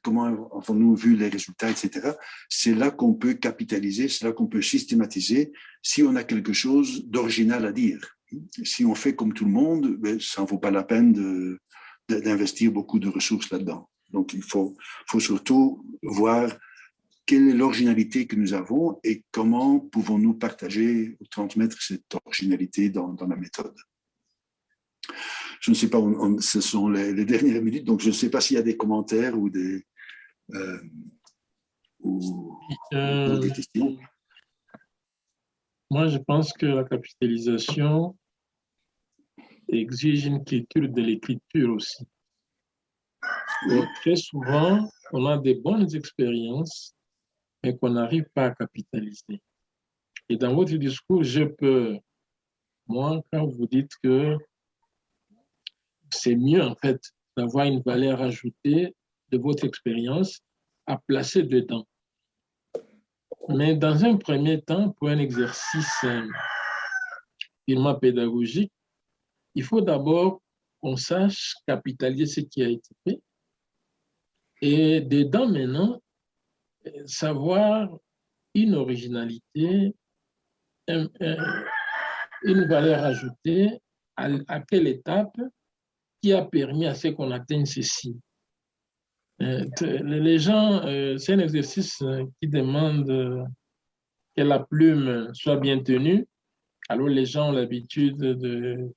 Comment avons-nous vu les résultats, etc. C'est là qu'on peut capitaliser, c'est là qu'on peut systématiser si on a quelque chose d'original à dire. Si on fait comme tout le monde, ça ne vaut pas la peine d'investir beaucoup de ressources là-dedans. Donc, il faut surtout voir quelle est l'originalité que nous avons et comment pouvons-nous partager ou transmettre cette originalité dans la méthode. Je ne sais pas, ce sont les dernières minutes, donc je ne sais pas s'il y a des commentaires ou des questions. Moi, je pense que la capitalisation exige une culture de l'écriture aussi. Et très souvent, on a des bonnes expériences mais qu'on n'arrive pas à capitaliser. Et dans votre discours, j'ai peur, moi, quand vous dites que c'est mieux, en fait, d'avoir une valeur ajoutée de votre expérience à placer dedans. Mais dans un premier temps, pour un exercice purement pédagogique, il faut d'abord qu'on sache capitaliser ce qui a été fait. Et dedans, maintenant, savoir une originalité, une valeur ajoutée, à quelle étape qui a permis à ce qu'on atteigne ceci. Les gens, c'est un exercice qui demande que la plume soit bien tenue, alors les gens ont l'habitude de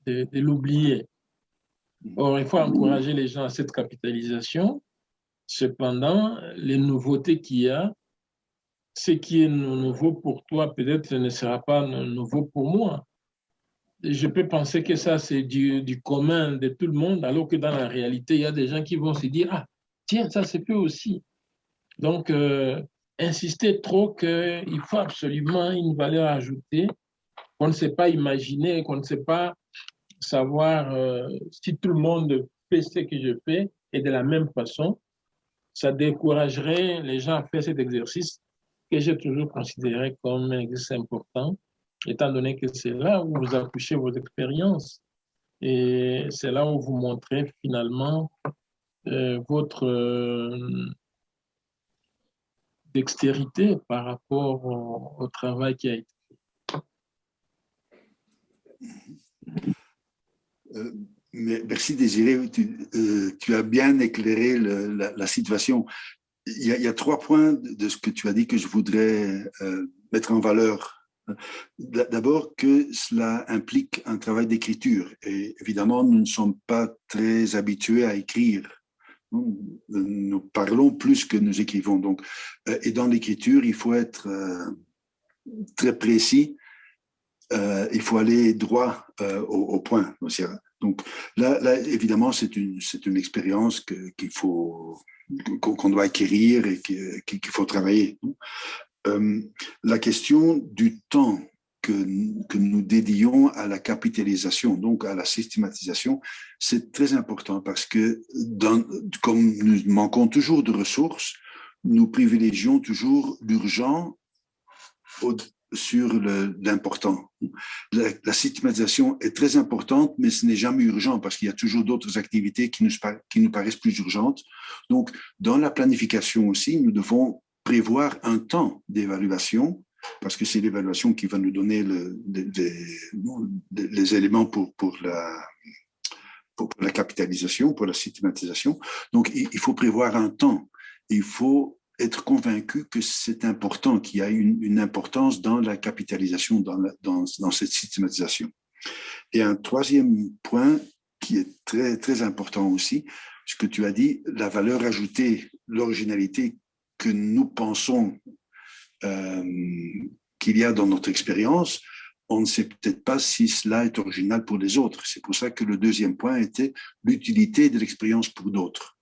l'oublier. Or, il faut encourager les gens à cette capitalisation. Cependant, les nouveautés qu'il y a, ce qui est nouveau pour toi, peut-être ne sera pas nouveau pour moi. Je peux penser que ça, c'est du commun de tout le monde, alors que dans la réalité, il y a des gens qui vont se dire « Ah, tiens, ça se peut aussi. Donc, insister trop qu'il faut absolument une valeur ajoutée qu'on ne sait pas imaginer, qu'on ne sait pas savoir si tout le monde fait ce que je fais et de la même façon, ça découragerait les gens à faire cet exercice que j'ai toujours considéré comme un exercice important, étant donné que c'est là où vous accouchez vos expériences et c'est là où vous montrez finalement votre dextérité par rapport au travail qui a été fait. Merci Désiré, tu as bien éclairé la situation. Il y a 3 points de ce que tu as dit que je voudrais mettre en valeur. D'abord, que cela implique un travail d'écriture. Et évidemment, nous ne sommes pas très habitués à écrire. Nous parlons plus que nous écrivons. Donc, et dans l'écriture, il faut être très précis. Il faut aller droit au point. Donc là évidemment, c'est une expérience qu'on doit acquérir et qu'il faut travailler. La question du temps que nous dédions à la capitalisation, donc à la systématisation, c'est très important parce que comme nous manquons toujours de ressources, nous privilégions toujours l'urgent sur l'important. La systématisation est très importante, mais ce n'est jamais urgent parce qu'il y a toujours d'autres activités qui nous paraissent plus urgentes. Donc, dans la planification aussi, nous devons prévoir un temps d'évaluation parce que c'est l'évaluation qui va nous donner les éléments pour la capitalisation, pour la systématisation. Donc, il faut prévoir un temps. Il faut être convaincu que c'est important, qu'il y a une importance dans la capitalisation, dans cette systématisation. Et un troisième point qui est très, très important aussi, ce que tu as dit, la valeur ajoutée, l'originalité que nous pensons qu'il y a dans notre expérience, on ne sait peut-être pas si cela est original pour les autres. C'est pour ça que le deuxième point était l'utilité de l'expérience pour d'autres.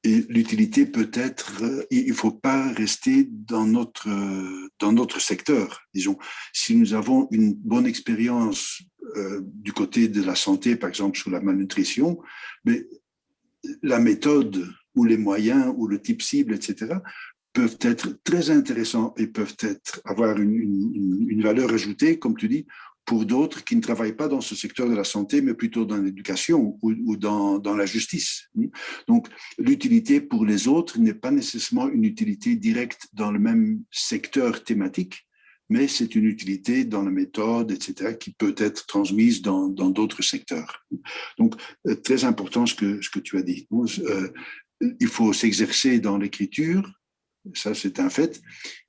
Et l'utilité peut être, il ne faut pas rester dans notre secteur. Disons, si nous avons une bonne expérience du côté de la santé, par exemple sur la malnutrition, mais la méthode ou les moyens ou le type cible, etc., peuvent être très intéressants et peuvent avoir une valeur ajoutée, comme tu dis, pour d'autres qui ne travaillent pas dans ce secteur de la santé, mais plutôt dans l'éducation ou dans la justice. Donc, l'utilité pour les autres n'est pas nécessairement une utilité directe dans le même secteur thématique, mais c'est une utilité dans la méthode, etc., qui peut être transmise dans d'autres secteurs. Donc, très important ce que tu as dit. Il faut s'exercer dans l'écriture, ça c'est un fait.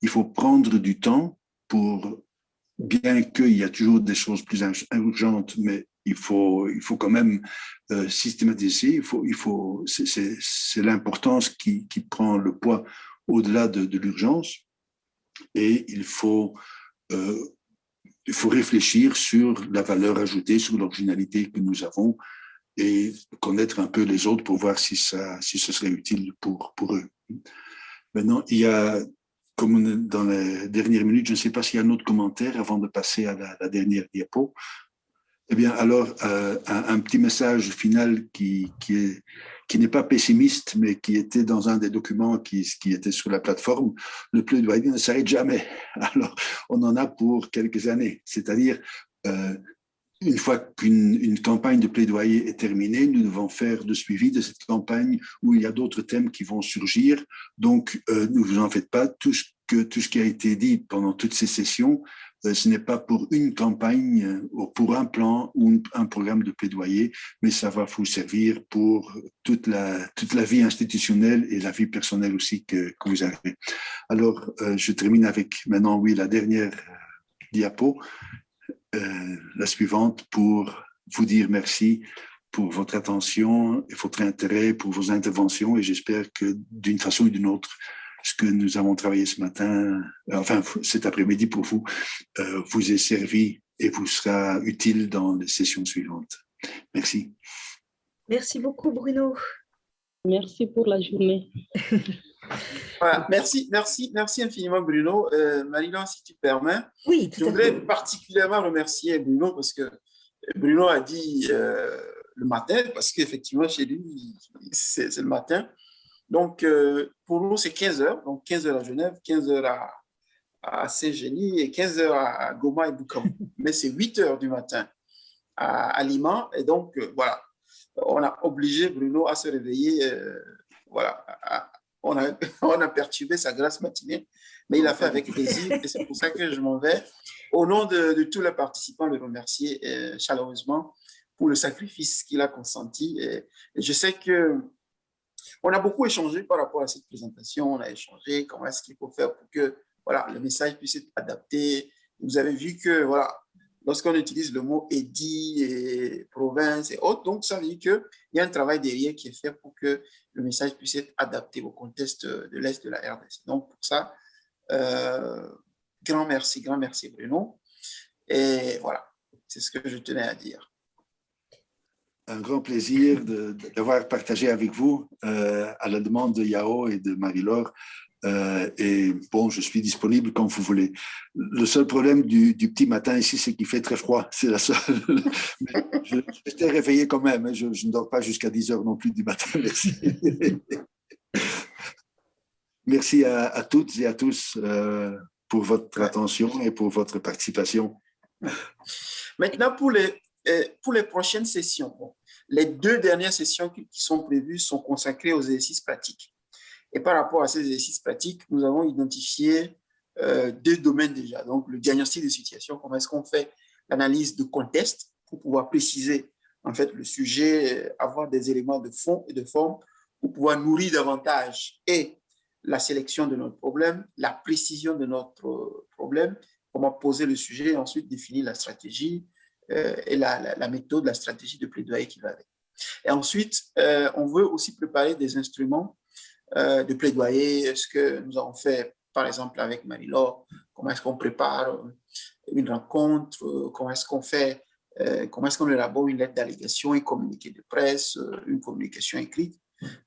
Il faut prendre du temps pour, bien qu'il y a toujours des choses plus urgentes, mais il faut quand même systématiser. C'est l'importance qui prend le poids au-delà de l'urgence. Et il faut réfléchir sur la valeur ajoutée, sur l'originalité que nous avons et connaître un peu les autres pour voir si ce serait utile pour eux. Maintenant, il y a, comme dans les dernières minutes, je ne sais pas s'il y a un autre commentaire avant de passer à la dernière diapo. Eh bien, alors, un petit message final qui n'est pas pessimiste, mais qui était dans un des documents qui était sur la plateforme. Le plaidoyer ne s'arrête jamais. Alors, on en a pour quelques années. C'est-à-dire, une fois qu'une campagne de plaidoyer est terminée, nous devons faire le suivi de cette campagne où il y a d'autres thèmes qui vont surgir. Donc, ne vous en faites pas. Tout ce qui a été dit pendant toutes ces sessions, ce n'est pas pour une campagne, pour un plan ou un programme de plaidoyer, mais ça va vous servir pour toute la vie institutionnelle et la vie personnelle aussi que vous avez. Alors, je termine avec maintenant, la dernière diapo. La suivante pour vous dire merci pour votre attention et votre intérêt pour vos interventions et j'espère que d'une façon ou d'une autre, ce que nous avons travaillé ce matin, enfin cet après-midi pour vous, vous est servi et vous sera utile dans les sessions suivantes. Merci. Merci beaucoup, Bruno. Merci pour la journée. Voilà, merci infiniment Bruno. Marie-Laure, si tu permets, Oui, je tout à voudrais fait. particulièrement remercier Bruno parce que Bruno a dit le matin, parce qu'effectivement, chez lui, c'est le matin. Donc, pour nous, c'est 15 heures. Donc, 15 heures à Genève, 15 heures à Saint-Génie et 15 heures à Goma et Bukavu. Mais c'est 8 heures du matin à Lima. Et donc, voilà, on a obligé Bruno à se réveiller. Voilà, on a perturbé sa grasse matinée, mais il a fait avec plaisir et c'est pour ça que je m'en vais. Au nom de tous les participants, le remercier chaleureusement pour le sacrifice qu'il a consenti. Et je sais que on a beaucoup échangé par rapport à cette présentation. On a échangé comment est-ce qu'il faut faire pour que voilà, le message puisse être adapté. Vous avez vu que voilà, lorsqu'on utilise le mot édit et province et autres, donc ça veut dire qu'il y a un travail derrière qui est fait pour que le message puisse être adapté au contexte de l'Est de la RDC. Donc pour ça, grand merci Bruno. Et voilà, c'est ce que je tenais à dire. Un grand plaisir d'avoir partagé avec vous à la demande de Yao et de Marie-Laure. Et bon, je suis disponible quand vous voulez. Le seul problème du petit matin ici, c'est qu'il fait très froid. C'est la seule. Mais j'étais réveillé quand même. Hein. Je ne dors pas jusqu'à 10 heures non plus du matin. Merci. Merci à toutes et à tous pour votre attention et pour votre participation. Maintenant, pour les prochaines sessions, les 2 dernières sessions qui sont prévues sont consacrées aux exercices pratiques. Et par rapport à ces exercices pratiques, nous avons identifié 2 domaines déjà. Donc, le diagnostic de situation, comment est-ce qu'on fait l'analyse de contexte pour pouvoir préciser en fait le sujet, avoir des éléments de fond et de forme pour pouvoir nourrir davantage et la sélection de notre problème, la précision de notre problème, comment poser le sujet et ensuite définir la stratégie et la méthode, la stratégie de plaidoyer qui va avec. Et ensuite, on veut aussi préparer des instruments de plaidoyer, ce que nous avons fait, par exemple, avec Marie-Laure, comment est-ce qu'on prépare une rencontre, comment est-ce qu'on élabore une lettre d'allégation, un communiqué de presse, une communication écrite.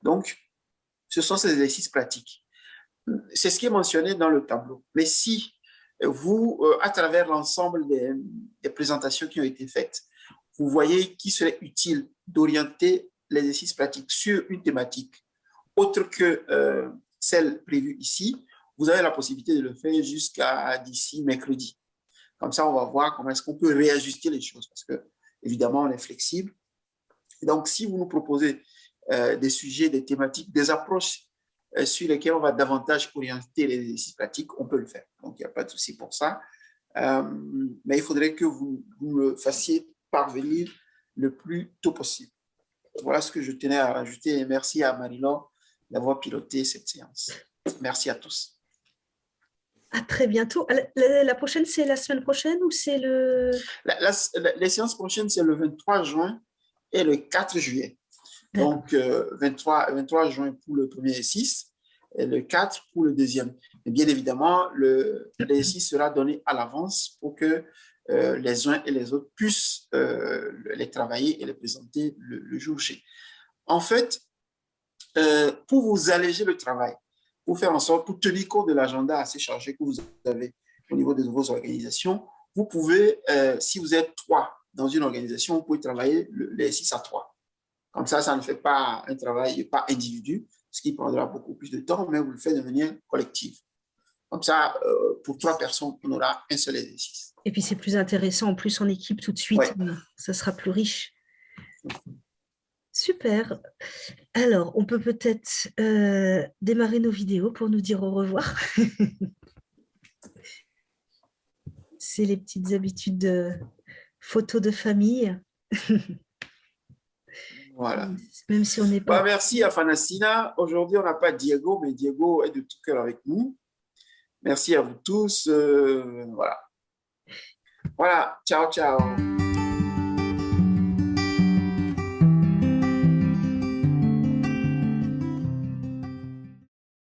Donc, ce sont ces exercices pratiques. C'est ce qui est mentionné dans le tableau. Mais si vous, à travers l'ensemble des présentations qui ont été faites, vous voyez qu'il serait utile d'orienter l'exercice pratique sur une thématique autre que celle prévue ici, vous avez la possibilité de le faire jusqu'à d'ici mercredi. Comme ça, on va voir comment est-ce qu'on peut réajuster les choses parce que, évidemment, on est flexible. Et donc, si vous nous proposez des sujets, des thématiques, des approches sur lesquelles on va davantage orienter les exercices pratiques, on peut le faire. Donc, il n'y a pas de souci pour ça. Mais il faudrait que vous le fassiez parvenir le plus tôt possible. Voilà ce que je tenais à rajouter. Et merci à Marie-Laure d'avoir piloté cette séance. Merci à tous. À très bientôt. La prochaine, c'est la semaine prochaine ou c'est le... Les séances prochaines, c'est le 23 juin et le 4 juillet. Donc, 23 juin pour le premier exercice et le 4 pour le deuxième. Et bien évidemment, l'exercice sera donné à l'avance pour que les uns et les autres puissent les travailler et les présenter le jour J. En fait, pour vous alléger le travail, pour faire en sorte, pour tenir compte de l'agenda assez chargé que vous avez au niveau de vos organisations, vous pouvez, si vous êtes 3 dans une organisation, vous pouvez travailler l'exercice à 3. Comme ça ne fait pas un travail pas individu, ce qui prendra beaucoup plus de temps, mais vous le faites de manière collective. Comme ça, pour 3 personnes, on aura un seul exercice. Et puis, c'est plus intéressant, en plus, en équipe, tout de suite. Ouais. Ça sera plus riche. Super. Alors, on peut peut-être démarrer nos vidéos pour nous dire au revoir. C'est les petites habitudes de photos de famille. Voilà. Même si on n'est pas... merci à Fanacina. Aujourd'hui, on n'a pas Diego, mais Diego est de tout cœur avec nous. Merci à vous tous. Voilà. Voilà. Ciao, ciao.